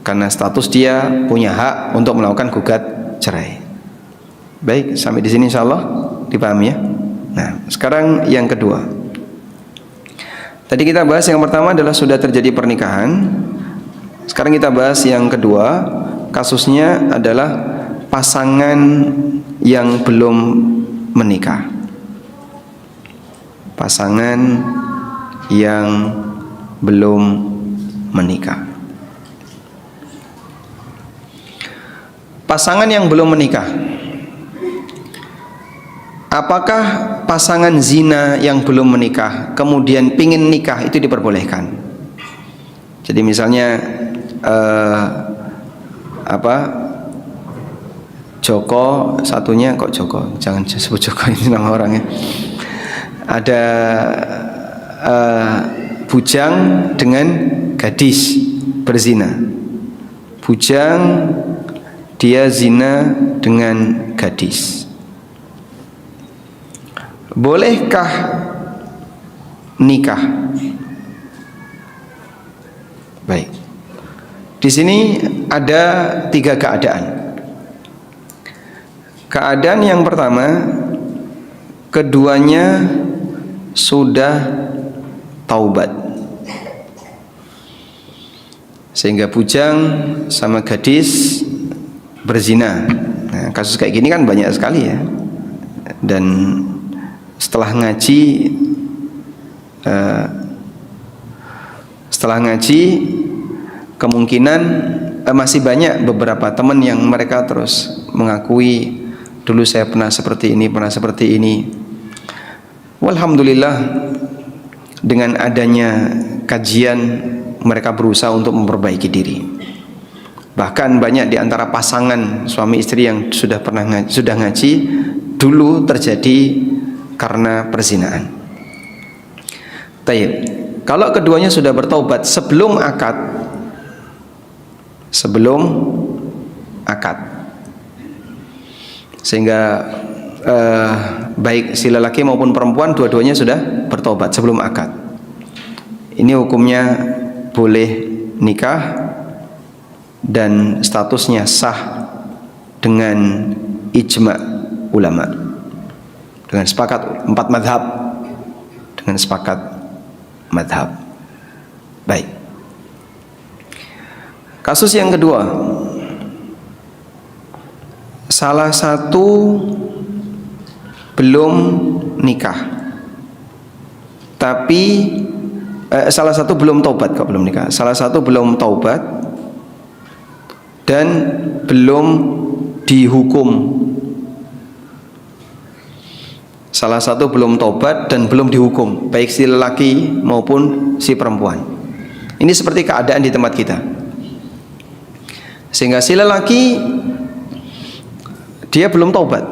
karena status dia punya hak untuk melakukan gugat cerai. Baik, sampai di sini insyaallah dipahami ya. Nah, sekarang yang kedua. Tadi kita bahas yang pertama adalah sudah terjadi pernikahan. Sekarang kita bahas yang kedua. Kasusnya adalah pasangan yang belum menikah. Pasangan yang belum menikah. Pasangan yang belum menikah, apakah pasangan zina yang belum menikah kemudian pingin nikah itu diperbolehkan? Jadi misalnya Joko, satunya kok Joko, jangan sebut Joko, ini nama orangnya. Ada bujang dengan gadis berzina. Bujang dia zina dengan gadis. Bolehkah nikah? Baik. Di sini ada 3 keadaan. Keadaan yang pertama, keduanya sudah taubat, sehingga bujang sama gadis berzina. Nah, kasus kayak gini kan banyak sekali ya. Dan setelah ngaji kemungkinan masih banyak beberapa teman yang mereka terus mengakui, dulu saya pernah seperti ini, pernah seperti ini. Walhamdulillah, dengan adanya kajian mereka berusaha untuk memperbaiki diri. Bahkan banyak di antara pasangan suami istri yang sudah ngaji dulu terjadi karena perzinaan. Taib. Kalau keduanya sudah bertaubat sebelum akad, sehingga baik si lelaki maupun perempuan dua-duanya sudah bertaubat sebelum akad, ini hukumnya boleh nikah dan statusnya sah dengan ijma ulama, dengan sepakat 4 madhab, dengan sepakat madhab. Baik. Kasus yang kedua, salah satu belum nikah, tapi salah satu belum taubat, kok belum nikah, salah satu belum taubat dan belum dihukum. Salah satu belum taubat dan belum dihukum, baik si lelaki maupun si perempuan. Ini seperti keadaan di tempat kita. Sehingga si lelaki dia belum taubat,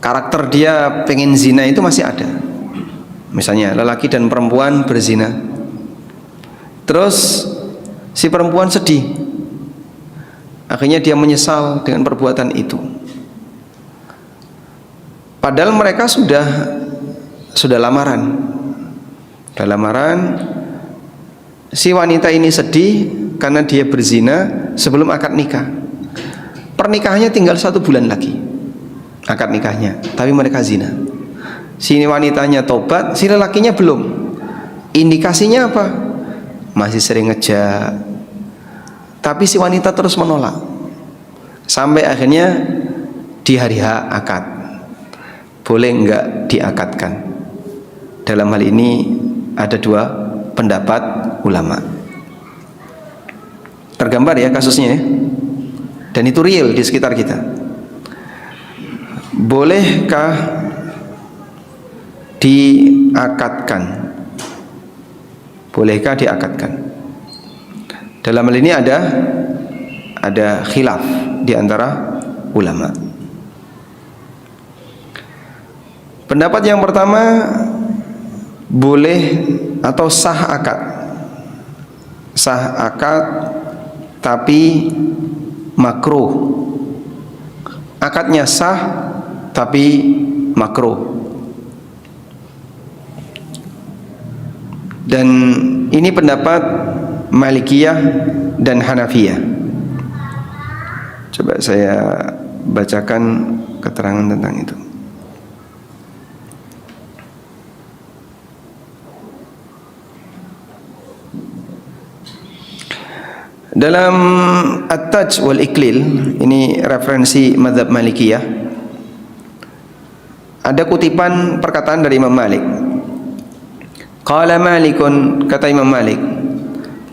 karakter dia pengen zina itu masih ada. Misalnya lelaki dan perempuan berzina, terus si perempuan sedih, akhirnya dia menyesal dengan perbuatan itu. Padahal mereka sudah lamaran. Si wanita ini sedih karena dia berzina sebelum akad nikah. Pernikahannya tinggal 1 bulan lagi akad nikahnya, tapi mereka zina. Si wanitanya tobat, si lelakinya belum. Indikasinya apa? Masih sering ngejak, tapi si wanita terus menolak. Sampai akhirnya di hari H akad. Boleh enggak diakadkan? Dalam hal ini ada 2 pendapat ulama. Tergambar ya kasusnya ya. Dan itu real di sekitar kita. Bolehkah diakadkan? Bolehkah diakadkan? Dalam hal ini ada khilaf di antara ulama. Pendapat yang pertama, boleh atau sah akad. Sah akad tapi makruh. Akadnya sah tapi makruh. Dan ini pendapat Malikiyah dan Hanafiyah. Coba saya bacakan keterangan tentang itu. Dalam At-Taj wal Iqlil, ini referensi mazhab Malikiyah, ada kutipan perkataan dari Imam Malik. Qala Malikun, kata Imam Malik,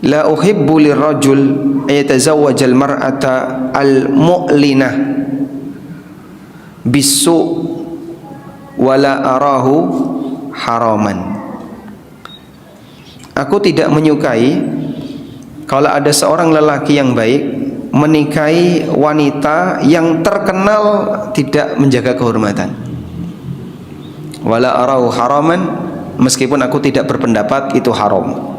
la uhibbu lirrajul ayatazawwaj al-mar'ata al-mu'linah bisu wala arahu haraman. Aku tidak menyukai kalau ada seorang lelaki yang baik menikahi wanita yang terkenal tidak menjaga kehormatan. Wala arahu haraman, meskipun aku tidak berpendapat itu haram.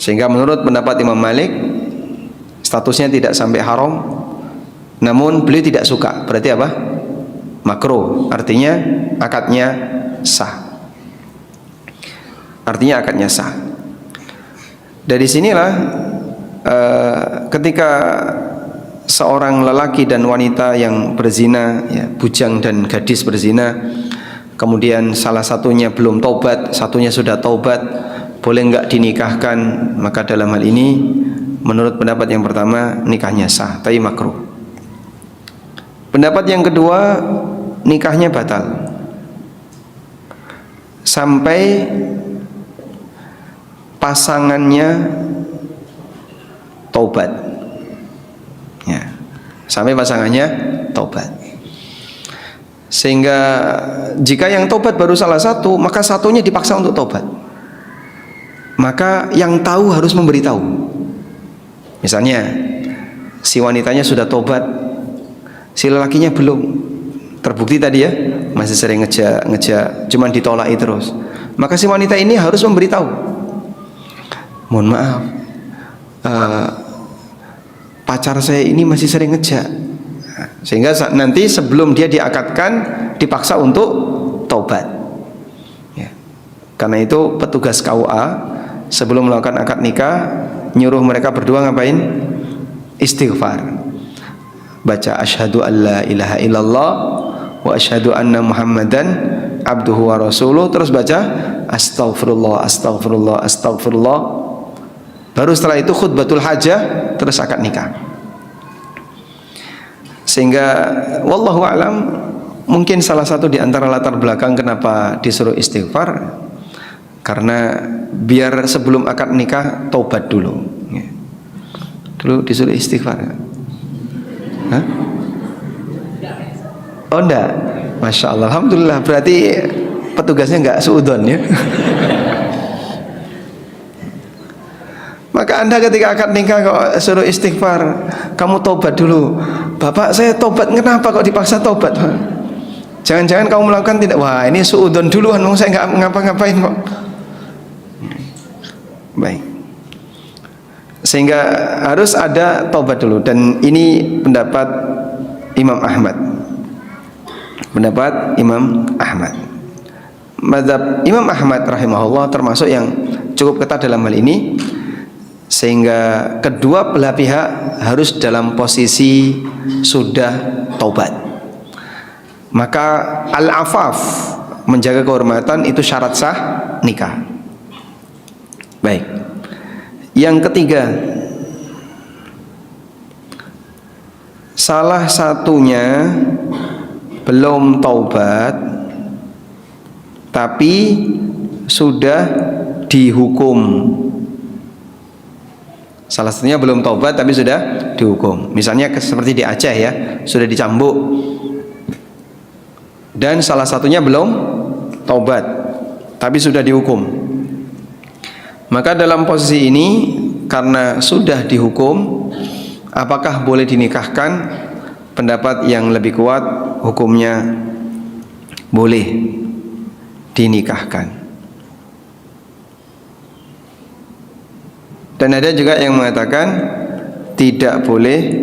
Sehingga menurut pendapat Imam Malik, statusnya tidak sampai haram, namun beliau tidak suka. Berarti apa? Makruh. Artinya akadnya sah. Artinya akadnya sah. Dari sinilah ketika seorang lelaki dan wanita yang berzina, ya, bujang dan gadis berzina, kemudian salah satunya belum taubat, satunya sudah taubat, boleh enggak dinikahkan? Maka dalam hal ini menurut pendapat yang pertama nikahnya sah, tapi makruh. Pendapat yang kedua, nikahnya batal sampai pasangannya taubat, ya, sampai pasangannya taubat. Sehingga jika yang taubat baru salah satu, maka satunya dipaksa untuk taubat. Maka yang tahu harus memberitahu. Misalnya si wanitanya sudah taubat, si lelakinya belum, terbukti tadi ya masih sering ngejak, cuman ditolaki terus. Maka si wanita ini harus memberitahu, mohon maaf, pacar saya ini masih sering ngejak, sehingga nanti sebelum dia diakadkan dipaksa untuk taubat, ya. Karena itu petugas KUA sebelum melakukan akad nikah nyuruh mereka berdua ngapain? Istighfar, baca asyhadu alla ilaha illallah wa asyhadu anna muhammadan abduhu wa rasuluh, terus baca astaghfirullah astaghfirullah astaghfirullah. Baru setelah itu khutbatul hajah, terus akad nikah. Sehingga wallahu alam, mungkin salah satu di antara latar belakang kenapa disuruh istighfar, karena biar sebelum akad nikah taubat dulu, ya. Dulu disuruh istighfar. Hah? Oh enggak, masya Allah, alhamdulillah, berarti petugasnya enggak suudon, ya. Maka Anda ketika akad nikah kok suruh istighfar, kamu tobat dulu. Bapak saya tobat, kenapa kok dipaksa tobat? Jangan-jangan kamu melakukan tidak, wah ini suudon duluan, saya nggak ngapa-ngapain kok. Baik. Sehingga harus ada tobat dulu, dan ini pendapat Imam Ahmad. Pendapat Imam Ahmad. Mazhab Imam Ahmad rahimahullah termasuk yang cukup ketat dalam hal ini, sehingga kedua belah pihak harus dalam posisi sudah taubat. Maka al-afaf, menjaga kehormatan, itu syarat sah nikah. Baik. Yang ketiga, salah satunya belum taubat tapi sudah dihukum. Salah satunya belum taubat tapi sudah dihukum. Misalnya seperti di Aceh, ya, sudah dicambuk, dan salah satunya belum taubat tapi sudah dihukum. Maka dalam posisi ini, karena sudah dihukum, apakah boleh dinikahkan? Pendapat yang lebih kuat, hukumnya boleh dinikahkan. Dan ada juga yang mengatakan tidak boleh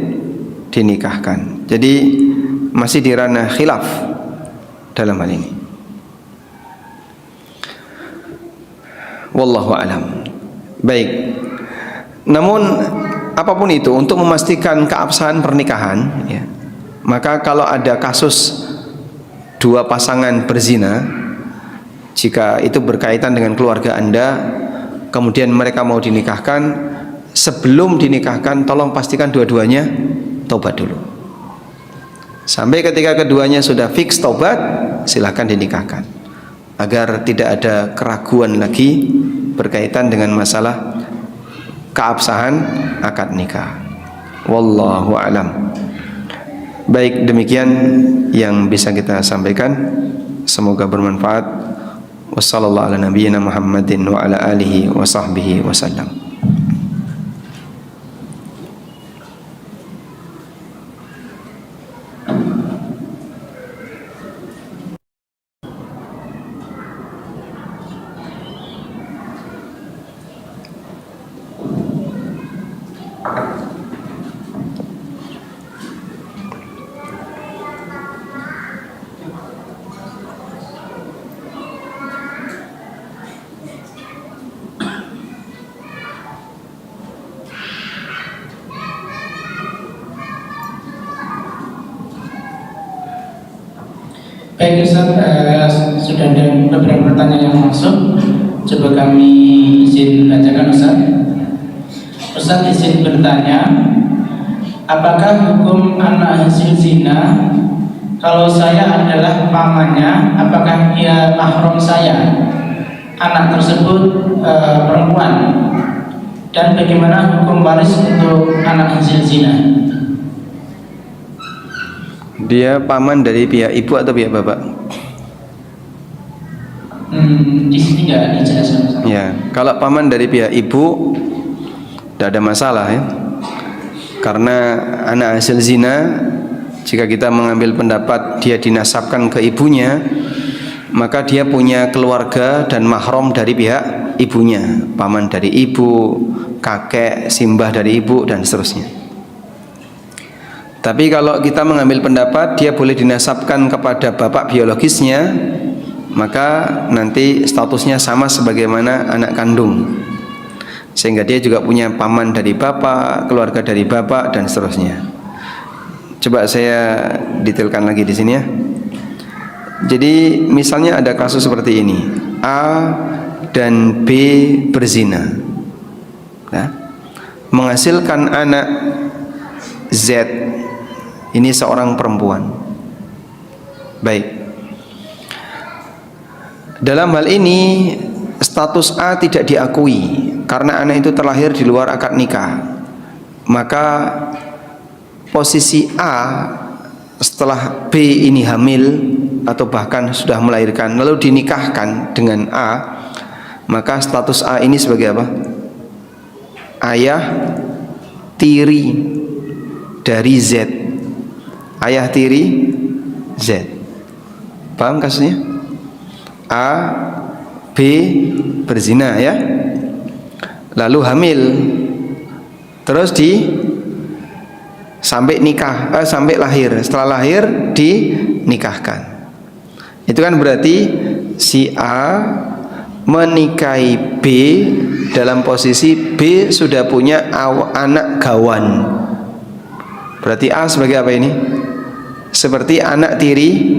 dinikahkan. Jadi masih di ranah khilaf dalam hal ini. Wallahu alam. Baik. Namun apapun itu, untuk memastikan keabsahan pernikahan, ya, maka kalau ada kasus dua pasangan berzina, jika itu berkaitan dengan keluarga Anda, kemudian mereka mau dinikahkan, sebelum dinikahkan tolong pastikan dua-duanya taubat dulu. Sampai ketika keduanya sudah fix taubat, silahkan dinikahkan, agar tidak ada keraguan lagi berkaitan dengan masalah keabsahan akad nikah. Wallahu alam. Baik, demikian yang bisa kita sampaikan, semoga bermanfaat. Wassallallahu ala nabiyyina Muhammadin wa ala alihi wa sahbihi wasallam. Baik Ustaz, sudah ada beberapa pertanyaan yang masuk. Coba kami izin bacakan Ustaz. Ustaz izin bertanya, apakah hukum anak hasil zina kalau saya adalah pamannya, apakah dia mahram saya? Anak tersebut perempuan, dan bagaimana hukum waris untuk anak hasil zina? Dia paman dari pihak ibu atau pihak bapak? Di sini nggak dijelaskan. Ya, kalau paman dari pihak ibu tidak ada masalah ya. Karena anak hasil zina, jika kita mengambil pendapat dia dinasabkan ke ibunya, maka dia punya keluarga dan mahram dari pihak ibunya, paman dari ibu, kakek, simbah dari ibu, dan seterusnya. Tapi kalau kita mengambil pendapat dia boleh dinasabkan kepada bapak biologisnya, maka nanti statusnya sama sebagaimana anak kandung, sehingga dia juga punya paman dari bapak, keluarga dari bapak, dan seterusnya. Coba saya detailkan lagi di sini ya. Jadi misalnya ada kasus seperti ini, A dan B berzina, nah, menghasilkan anak Z. Ini seorang perempuan. Baik. Dalam hal ini status A tidak diakui karena anak itu terlahir di luar akad nikah. Maka posisi A setelah B ini hamil atau bahkan sudah melahirkan lalu dinikahkan dengan A, maka status A ini sebagai apa? Ayah tiri dari Z. Ayah tiri Z. Paham kasusnya? A, B berzina ya, lalu hamil, terus sampai nikah, sampai lahir. Setelah lahir dinikahkan. Itu kan berarti si A menikahi B dalam posisi B sudah punya anak gawan. Berarti A sebagai apa ini? Seperti anak tiri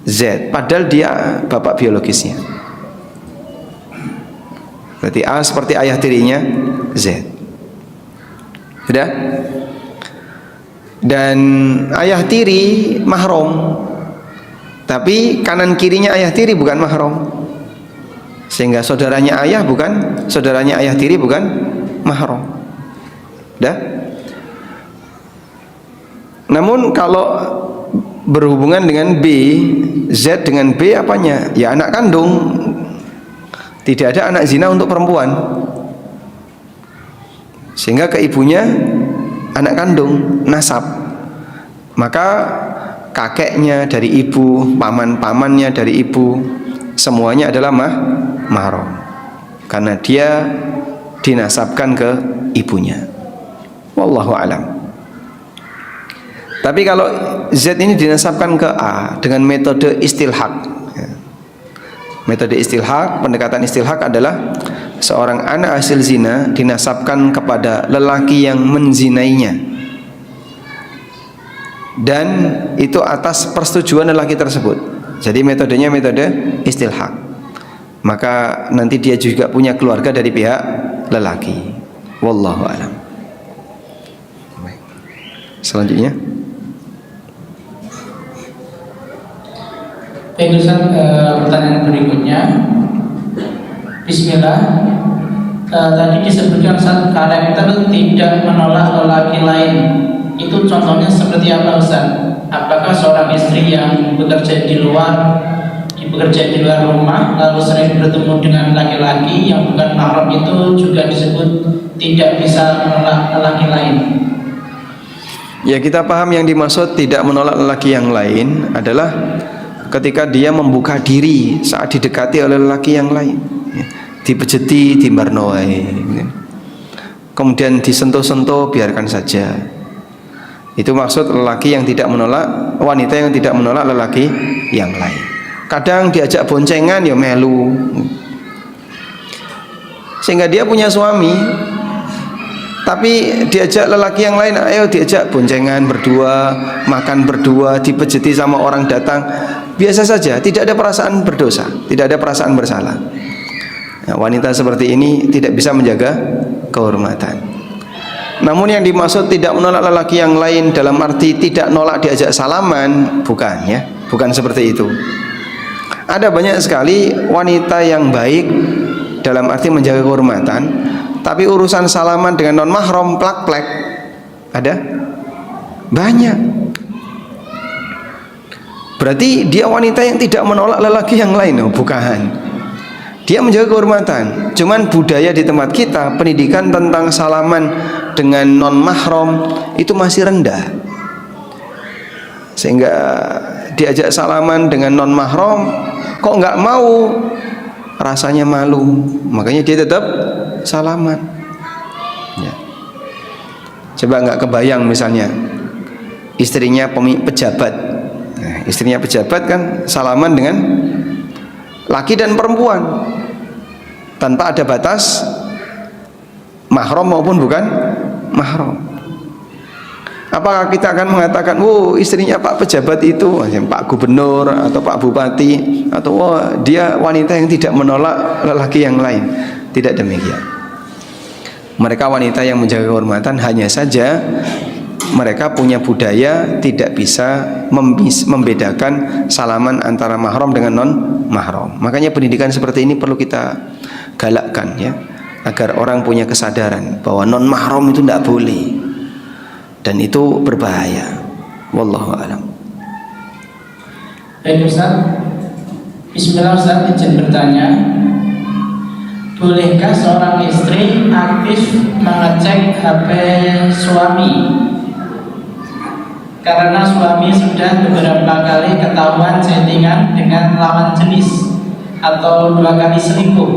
Z, padahal dia bapak biologisnya. Berarti A seperti ayah tirinya Z. Sudah? Dan ayah tiri mahram, tapi kanan kirinya ayah tiri bukan mahram, sehingga saudaranya ayah tiri bukan mahram. Sudah? Namun kalau berhubungan dengan B, Z dengan B apanya? Ya anak kandung. Tidak ada anak zina untuk perempuan, sehingga ke ibunya anak kandung, nasab. Maka kakeknya dari ibu, paman-pamannya dari ibu, semuanya adalah mahram, karena dia dinasabkan ke ibunya. Wallahu alam. Tapi kalau Z ini dinasabkan ke A dengan metode istilhaq. Metode istilhaq, pendekatan istilhaq adalah seorang anak hasil zina dinasabkan kepada lelaki yang menzinainya, dan itu atas persetujuan lelaki tersebut. Jadi metodenya metode istilhaq. Maka nanti dia juga punya keluarga dari pihak lelaki. Wallahu a'lam. Baik. Selanjutnya. Baik Ustaz, pertanyaan berikutnya. Bismillah. Tadi disebutkan Ustaz, karakter tidak menolak lelaki lain. Itu contohnya seperti apa Ustaz? Apakah seorang istri yang bekerja di luar rumah lalu sering bertemu dengan laki-laki yang bukan mahram itu juga disebut tidak bisa menolak lelaki lain? Ya, kita paham yang dimaksud tidak menolak lelaki yang lain adalah ketika dia membuka diri saat didekati oleh lelaki yang lain, ya, dipejeti, dimarnoi, ya. Kemudian disentuh-sentuh, biarkan saja. Itu maksud lelaki yang tidak menolak, wanita yang tidak menolak lelaki yang lain. Kadang diajak boncengan ya melu, sehingga dia punya suami tapi diajak lelaki yang lain, ayo diajak boncengan berdua, makan berdua, dipejeti sama orang datang, biasa saja, tidak ada perasaan berdosa, tidak ada perasaan bersalah. Nah, wanita seperti ini tidak bisa menjaga kehormatan. Namun yang dimaksud tidak menolak lelaki yang lain dalam arti tidak nolak diajak salaman, bukan, ya, bukan seperti itu. Ada banyak sekali wanita yang baik dalam arti menjaga kehormatan, tapi urusan salaman dengan non mahram plak-plek. Ada banyak. Berarti dia wanita yang tidak menolak lelaki yang lain. Oh, bukan. Dia menjaga kehormatan. Cuman budaya di tempat kita, pendidikan tentang salaman dengan non mahram itu masih rendah, sehingga diajak salaman dengan non mahram kok nggak mau, rasanya malu, makanya dia tetap salaman, ya. Coba nggak kebayang misalnya istrinya pejabat, nah, istrinya pejabat kan salaman dengan laki dan perempuan tanpa ada batas mahram maupun bukan mahram. Apakah kita akan mengatakan, oh istrinya Pak pejabat itu, Pak Gubernur atau Pak Bupati, atau oh, dia wanita yang tidak menolak lelaki yang lain? Tidak demikian. Mereka wanita yang menjaga kehormatan, hanya saja mereka punya budaya tidak bisa membedakan salaman antara mahram dengan non mahram. Makanya pendidikan seperti ini perlu kita galakkan, ya, agar orang punya kesadaran bahwa non mahram itu tidak boleh dan itu berbahaya. Wallahu a'lam. Baik Ustaz. Bismillah Ustaz, izin bertanya. Bolehkah seorang istri aktif mengecek HP suami karena suami sudah beberapa kali ketahuan chattingan dengan lawan jenis atau 2 kali selingkuh?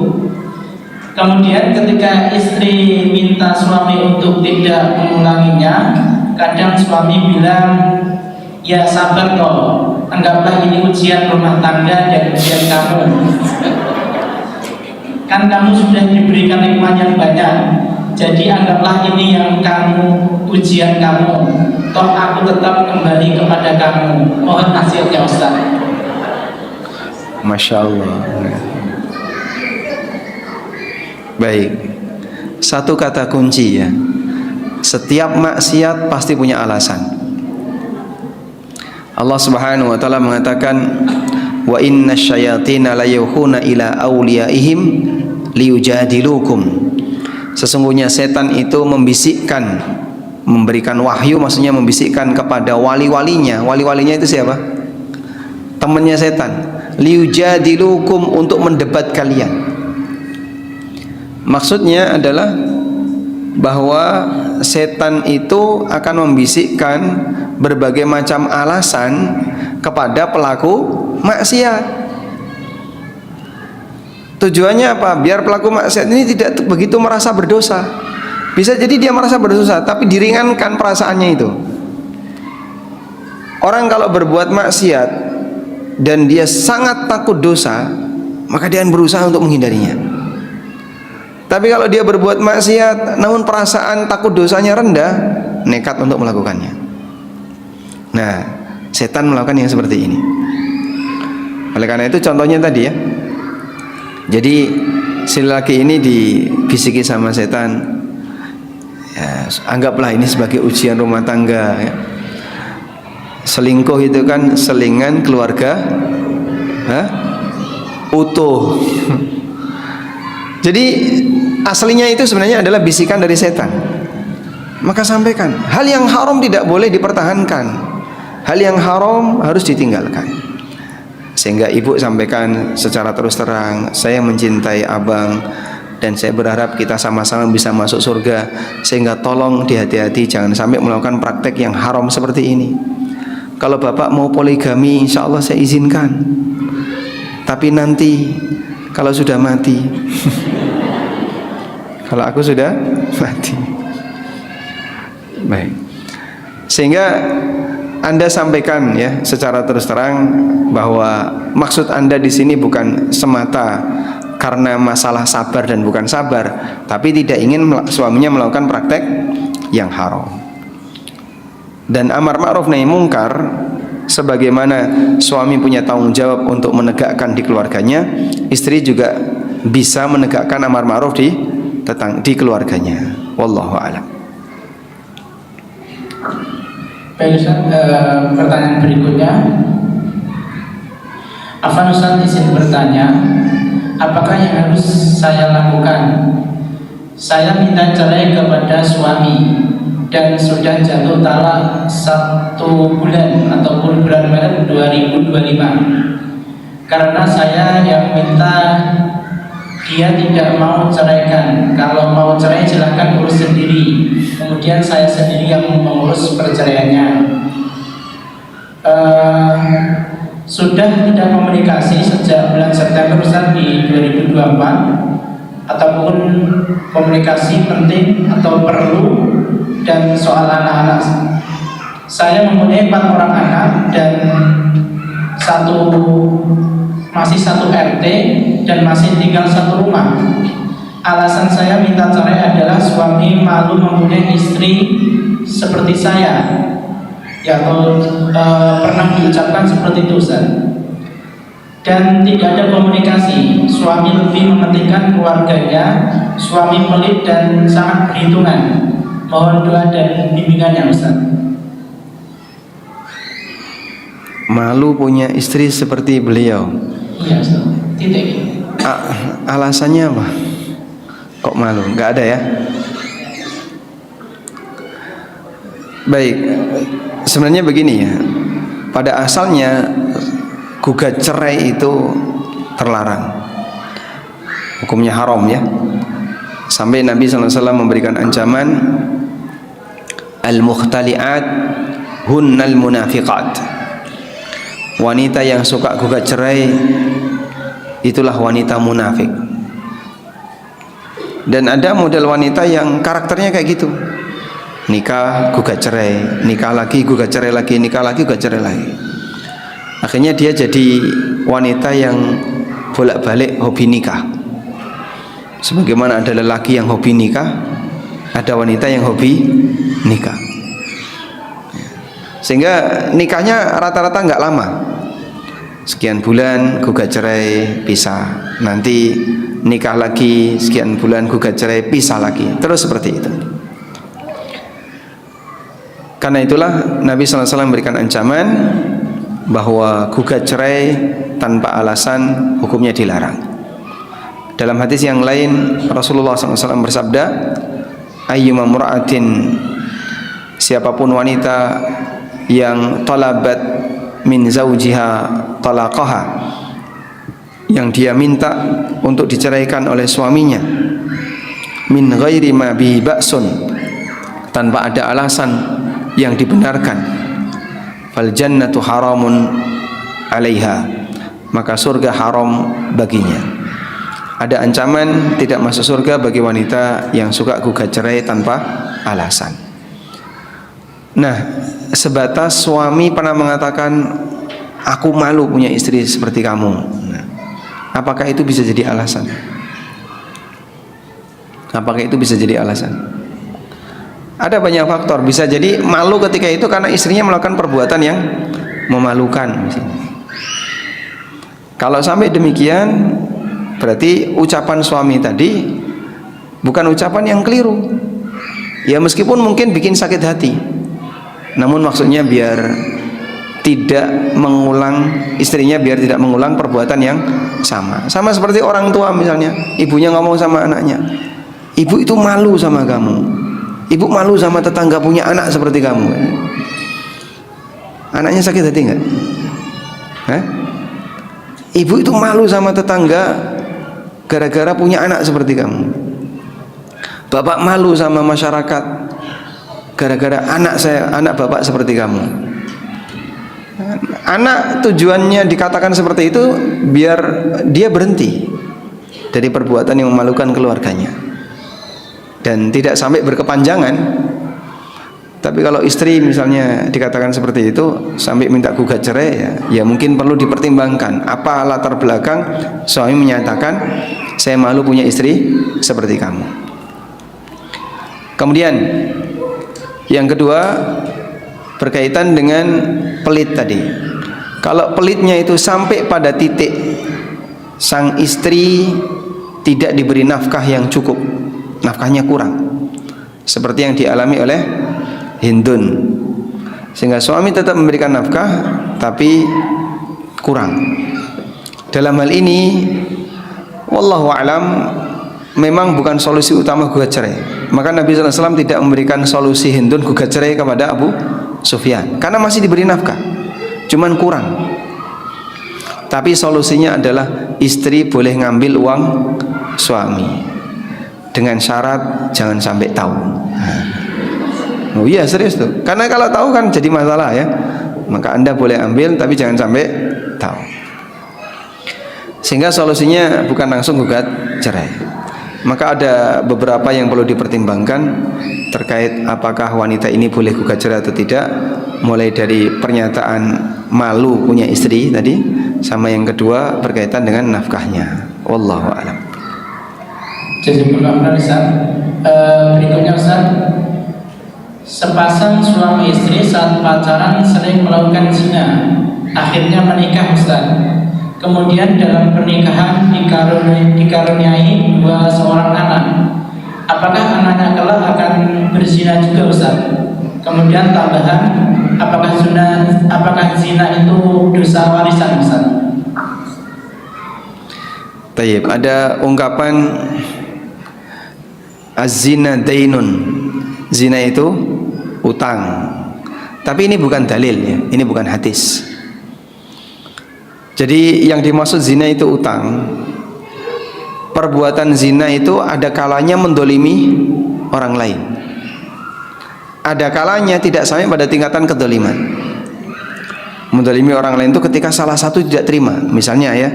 Kemudian ketika istri minta suami untuk tidak mengulanginya, kadang suami bilang, ya sabar toh, anggaplah ini ujian rumah tangga dan ujian kamu. Kan kamu sudah diberikan nikmat yang banyak, jadi anggaplah ini yang kamu, ujian kamu. Toh aku tetap kembali kepada kamu. Mohon nasihatnya Ustaz. Masya Allah. Baik, satu kata kunci, ya, setiap maksiat pasti punya alasan. Allah Subhanahu wa taala mengatakan, wa inna syayatina la yuhuna ila awliyaihim liyujadilukum. Sesungguhnya setan itu membisikkan, memberikan wahyu, maksudnya membisikkan kepada wali-walinya. Wali-walinya itu siapa? Temannya setan. Liyujadilukum, untuk mendebat kalian. Maksudnya adalah bahwa setan itu akan membisikkan berbagai macam alasan kepada pelaku maksiat. Tujuannya apa? Biar pelaku maksiat ini tidak begitu merasa berdosa. Bisa jadi dia merasa berdosa, tapi diringankan perasaannya itu. Orang kalau berbuat maksiat dan dia sangat takut dosa, maka dia akan berusaha untuk menghindarinya. Tapi kalau dia berbuat maksiat namun perasaan takut dosanya rendah, nekat untuk melakukannya. Nah, setan melakukan yang seperti ini. Oleh karena itu contohnya tadi, ya. Jadi si lelaki ini dibisiki sama setan, Ya, anggaplah ini sebagai ujian rumah tangga ya. Selingkuh itu kan selingan keluarga utuh. Jadi aslinya itu sebenarnya adalah bisikan dari setan. Maka sampaikan, hal yang haram tidak boleh dipertahankan, hal yang haram harus ditinggalkan. Sehingga ibu sampaikan secara terus terang, saya mencintai abang dan saya berharap kita sama-sama bisa masuk surga, sehingga tolong dihati-hati jangan sampai melakukan praktek yang haram seperti ini. Kalau bapak mau poligami, insya Allah saya izinkan, tapi nanti kalau sudah mati kalau aku sudah mati. Baik, sehingga Anda sampaikan ya secara terus terang bahwa maksud Anda di sini bukan semata karena masalah sabar dan bukan sabar, tapi tidak ingin suaminya melakukan praktek yang haram. Dan amar ma'ruf nahi mungkar, sebagaimana suami punya tanggung jawab untuk menegakkan di keluarganya, istri juga bisa menegakkan amar ma'ruf di keluarganya. Wallahu a'lam. Baik Ustaz, pertanyaan berikutnya, Afan Ustaz izin bertanya, apakah yang harus saya lakukan? Saya minta cerai kepada suami dan sudah jatuh talak 1 bulan ataupun bulan Maret 2025. Karena saya yang minta, dia tidak mau ceraikan. Kalau mau cerai silahkan urus sendiri. Kemudian saya sendiri yang mengurus perceraiannya. Sudah tidak komunikasi sejak bulan September Ustaz di 2024, ataupun komunikasi penting atau perlu, dan soal anak-anak. Saya mempunyai 4 orang anak dan masih satu RT dan masih tinggal satu rumah. Alasan saya minta cerai adalah suami malu mempunyai istri seperti saya. Ya, atau pernah diucapkan seperti itu Ustaz. Dan tidak ada komunikasi. Suami lebih mementingkan keluarganya. Suami pelit dan sangat perhitungan. Mohon doa dan bimbingannya Ustaz. Malu punya istri seperti beliau. Iya Ustaz. Titik. Alasannya apa? Kok malu? Nggak ada ya? Baik, sebenarnya begini ya. Pada asalnya gugat cerai itu terlarang, hukumnya haram ya. Sampai Nabi SAW memberikan ancaman, al-mukhtali'at hunnal munafiqat. Wanita yang suka gugat cerai itulah wanita munafik. Dan ada model wanita yang karakternya kayak gitu, nikah gugat cerai, nikah lagi gugat cerai lagi, nikah lagi gugat cerai lagi. Akhirnya dia jadi wanita yang bolak-balik hobi nikah. Sebagaimana ada lelaki yang hobi nikah, ada wanita yang hobi nikah. Sehingga nikahnya rata-rata nggak lama, sekian bulan gugat cerai pisah, nanti nikah lagi sekian bulan gugat cerai pisah lagi, terus seperti itu. Karena itulah Nabi SAW memberikan ancaman bahwa gugat cerai tanpa alasan hukumnya dilarang. Dalam hadis yang lain Rasulullah SAW bersabda, ayyuma mura'atin, siapapun wanita yang talabat min zawjiha talaqaha, yang dia minta untuk diceraikan oleh suaminya, min ghairi ma bihi ba'sun, tanpa ada alasan yang dibenarkan, fal jannatu haramun 'alaiha, maka surga haram baginya. Ada ancaman tidak masuk surga bagi wanita yang suka gugat cerai tanpa alasan. Nah, sebatas suami pernah mengatakan, aku malu punya istri seperti kamu. Nah, apakah itu bisa jadi alasan? Apakah itu bisa jadi alasan? Ada banyak faktor. Bisa jadi malu ketika itu karena istrinya melakukan perbuatan yang memalukan misalnya. Kalau sampai demikian, berarti ucapan suami tadi bukan ucapan yang keliru. Ya meskipun mungkin bikin sakit hati, namun maksudnya biar tidak mengulang, istrinya biar tidak mengulang perbuatan yang sama. Sama seperti orang tua misalnya, ibunya ngomong sama anaknya, ibu itu malu sama kamu, ibu malu sama tetangga punya anak seperti kamu. Anaknya sakit hati nggak? Hah? Ibu itu malu sama tetangga gara-gara punya anak seperti kamu. Bapak malu sama masyarakat gara-gara anak bapak seperti kamu. Anak tujuannya dikatakan seperti itu biar dia berhenti dari perbuatan yang memalukan keluarganya dan tidak sampai berkepanjangan. Tapi kalau istri misalnya dikatakan seperti itu sampai minta gugat cerai, ya mungkin perlu dipertimbangkan apa latar belakang suami menyatakan saya malu punya istri seperti kamu. Kemudian yang kedua berkaitan dengan pelit tadi. Kalau pelitnya itu sampai pada titik sang istri tidak diberi nafkah yang cukup, nafkahnya kurang, seperti yang dialami oleh Hindun, sehingga suami tetap memberikan nafkah tapi kurang. Dalam hal ini wallahu alam memang bukan solusi utama gugat cerai. Maka Nabi SAW tidak memberikan solusi Hindun gugat cerai kepada Abu Sufyan karena masih diberi nafkah, cuman kurang. Tapi solusinya adalah istri boleh ngambil uang suami dengan syarat jangan sampai tahu. Oh iya serius tuh, karena kalau tahu kan jadi masalah ya. Maka Anda boleh ambil tapi jangan sampai tahu. Sehingga solusinya bukan langsung gugat cerai. Maka ada beberapa yang perlu dipertimbangkan terkait apakah wanita ini boleh gugat cerai atau tidak. Mulai dari pernyataan malu punya istri tadi, sama yang kedua berkaitan dengan nafkahnya. Wallahu a'lam. Jadi berikutnya Ustaz, sepasang suami istri saat pacaran sering melakukan zina, akhirnya menikah Ustaz. Kemudian dalam pernikahan dikaruniai seorang anak. Apakah anaknya kelak akan berzina juga Ustaz? Kemudian tambahan, apakah zina itu dosa warisan Ustaz? Tayyib, ada ungkapan az-zina dainun. Zina itu utang. Tapi ini bukan dalil ya, ini bukan hadis. Jadi yang dimaksud zina itu utang. Perbuatan zina itu ada kalanya mendolimi orang lain, ada kalanya tidak sampai pada tingkatan kedoliman. Mendolimi orang lain itu ketika salah satu tidak terima. Misalnya ya,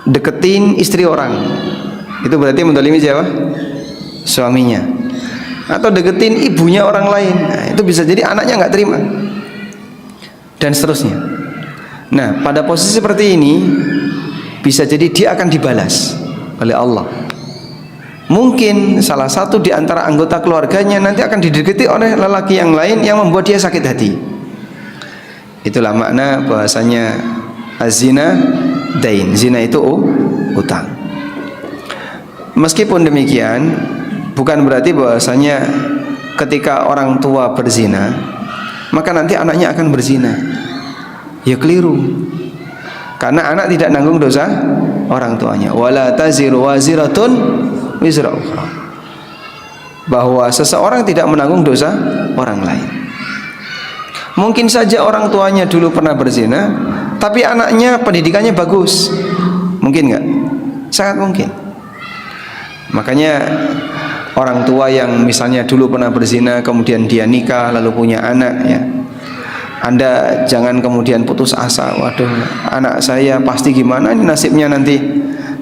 deketin istri orang, itu berarti mendolimi siapa? Suaminya. Atau deketin ibunya orang lain, nah, itu bisa jadi anaknya nggak terima, dan seterusnya. Nah, pada posisi seperti ini bisa jadi dia akan dibalas oleh Allah. Mungkin salah satu di antara anggota keluarganya nanti akan dideketi oleh lelaki yang lain yang membuat dia sakit hati. Itulah makna bahasanya az-zina dain. Zina itu utang. Meskipun demikian, bukan berarti bahwasanya ketika orang tua berzina maka nanti anaknya akan berzina. Ya keliru. Karena anak tidak nanggung dosa orang tuanya. Wala taziru waziratun wizra ukhra. Bahwa seseorang tidak menanggung dosa orang lain. Mungkin saja orang tuanya dulu pernah berzina, tapi anaknya pendidikannya bagus. Mungkin nggak? Sangat mungkin. Makanya orang tua yang misalnya dulu pernah berzina kemudian dia nikah lalu punya anak ya, Anda jangan kemudian putus asa. Waduh, anak saya pasti gimana ini nasibnya nanti,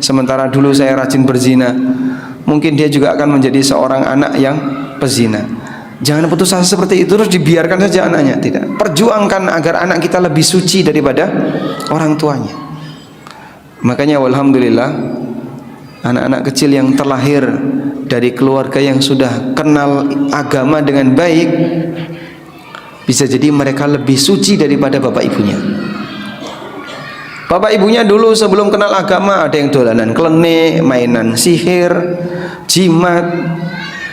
sementara dulu saya rajin berzina. Mungkin dia juga akan menjadi seorang anak yang pezina. Jangan putus asa seperti itu terus dibiarkan saja anaknya. Tidak, perjuangkan agar anak kita lebih suci daripada orang tuanya. Makanya walhamdulillah, anak-anak kecil yang terlahir dari keluarga yang sudah kenal agama dengan baik, bisa jadi mereka lebih suci daripada bapak ibunya. Bapak ibunya dulu sebelum kenal agama ada yang dolanan klenik, mainan sihir, jimat,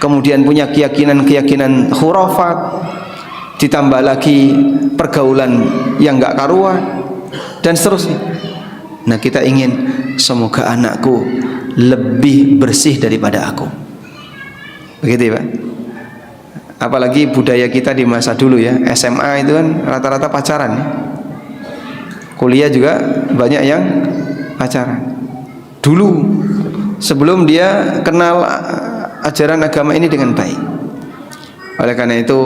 kemudian punya keyakinan khurafat, ditambah lagi pergaulan yang enggak karuan dan seterusnya. Nah, kita ingin semoga anakku lebih bersih daripada aku. Begitu ya, Pak. Apalagi budaya kita di masa dulu ya, SMA itu kan rata-rata pacaran ya. Kuliah juga banyak yang pacaran. Dulu sebelum dia kenal ajaran agama ini dengan baik. Oleh karena itu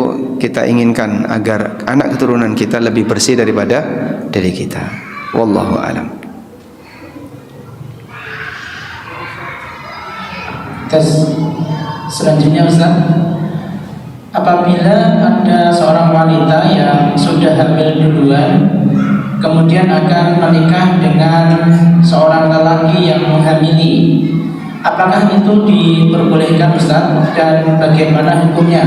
kita inginkan agar anak keturunan kita lebih bersih daripada diri kita. Wallahu a'lam. Tes selanjutnya Ustaz, apabila ada seorang wanita yang sudah hamil duluan kemudian akan menikah dengan seorang lelaki yang menghamili, apakah itu diperbolehkan Ustaz, dan bagaimana hukumnya?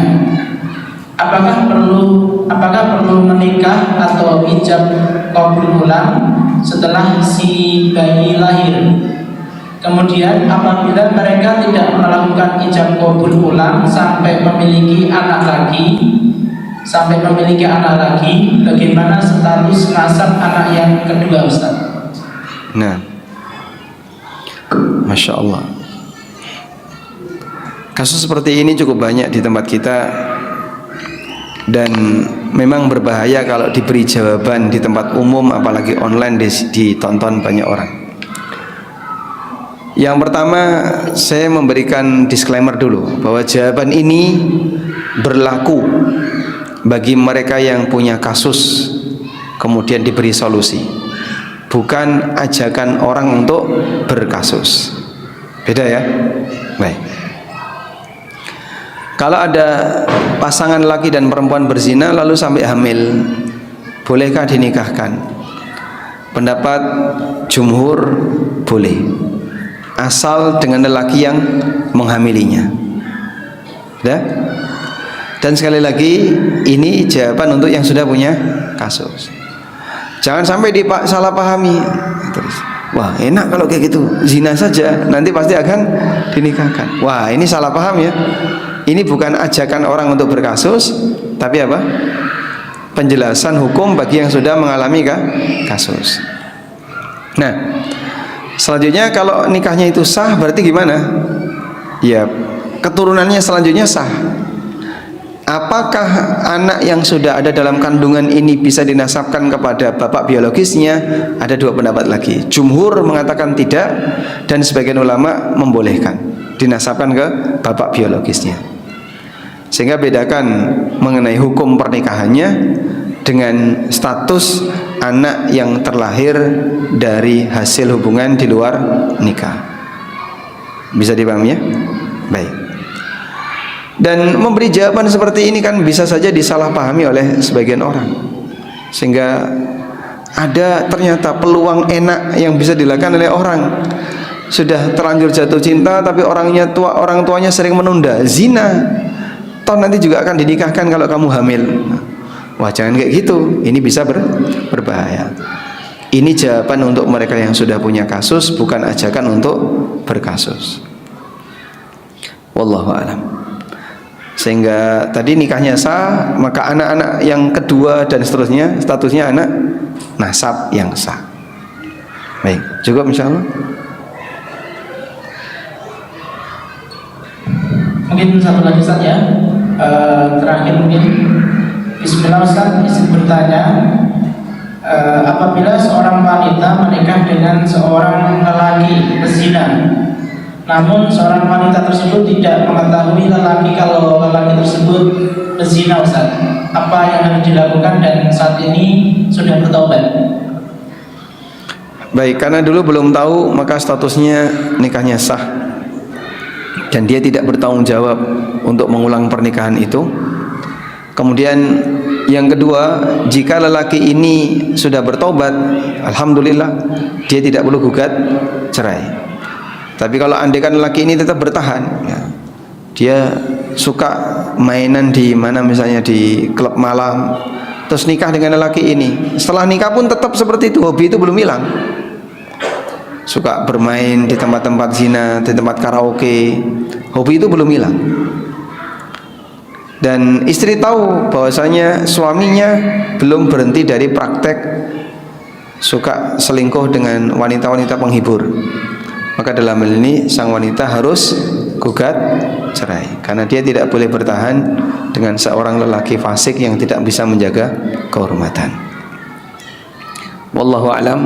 Apakah perlu menikah atau ijab qabul ulang setelah si bayi lahir? Kemudian apabila mereka tidak melakukan ijab qabul ulang sampai memiliki anak lagi, bagaimana status nasab anak yang kedua Ustaz? Nah, Masya Allah, kasus seperti ini cukup banyak di tempat kita, dan memang berbahaya kalau diberi jawaban di tempat umum, apalagi online ditonton banyak orang. Yang pertama, saya memberikan disclaimer dulu bahwa jawaban ini berlaku bagi mereka yang punya kasus kemudian diberi solusi, bukan ajakan orang untuk berkasus. Beda ya? Baik. Kalau ada pasangan laki dan perempuan berzina lalu sampai hamil, bolehkah dinikahkan? Pendapat jumhur boleh, asal dengan lelaki yang menghamilinya. Ya? Dan sekali lagi, ini jawaban untuk yang sudah punya kasus. Jangan sampai salah pahami terus. Wah, enak kalau kayak gitu, zina saja nanti pasti akan dinikahkan. Wah, ini salah paham ya. Ini bukan ajakan orang untuk berkasus, tapi apa? Penjelasan hukum bagi yang sudah mengalami kasus. Nah, selanjutnya kalau nikahnya itu sah, berarti gimana? Ya, keturunannya selanjutnya sah. Apakah anak yang sudah ada dalam kandungan ini bisa dinasabkan kepada bapak biologisnya? Ada dua pendapat lagi. Jumhur mengatakan tidak, dan sebagian ulama membolehkan dinasabkan ke bapak biologisnya. Sehingga bedakan mengenai hukum pernikahannya dengan status anak yang terlahir dari hasil hubungan di luar nikah. Bisa dipahami ya? Baik. Dan memberi jawaban seperti ini kan bisa saja disalahpahami oleh sebagian orang, sehingga ada ternyata peluang enak yang bisa dilakukan oleh orang. Sudah terlanjur jatuh cinta, tapi orang tuanya sering menunda, zina. Toh nanti juga akan dinikahkan kalau kamu hamil. Wah, jangan kayak gitu. Ini bisa berbahaya. Ini jawaban untuk mereka yang sudah punya kasus, bukan ajakan untuk berkasus. Wallahu a'lam. Sehingga tadi nikahnya sah, maka anak-anak yang kedua dan seterusnya statusnya anak nasab yang sah. Baik, cukup insyaallah. Mungkin satu lagi Ustaz ya, terakhir mungkin. Bismillah Ustaz, izin bertanya, apabila seorang wanita menikah dengan seorang lelaki pezina, namun seorang wanita tersebut tidak mengetahui kalau lelaki tersebut berzina Ustaz, apa yang harus dilakukan dan saat ini sudah bertobat? Baik, karena dulu belum tahu maka statusnya nikahnya sah, dan dia tidak bertanggung jawab untuk mengulang pernikahan itu. Kemudian yang kedua, jika lelaki ini sudah bertobat, alhamdulillah, dia tidak perlu gugat cerai. Tapi kalau andaikan lelaki ini tetap bertahan, ya, dia suka mainan di mana misalnya di klub malam, terus nikah dengan lelaki ini, setelah nikah pun tetap seperti itu, hobi itu belum hilang. Suka bermain di tempat-tempat zina, di tempat karaoke, hobi itu belum hilang. dan istri tahu bahwasanya suaminya belum berhenti dari praktek suka selingkuh dengan wanita-wanita penghibur, maka dalam hal ini sang wanita harus gugat cerai karena dia tidak boleh bertahan dengan seorang lelaki fasik yang tidak bisa menjaga kehormatan. Wallahu a'lam.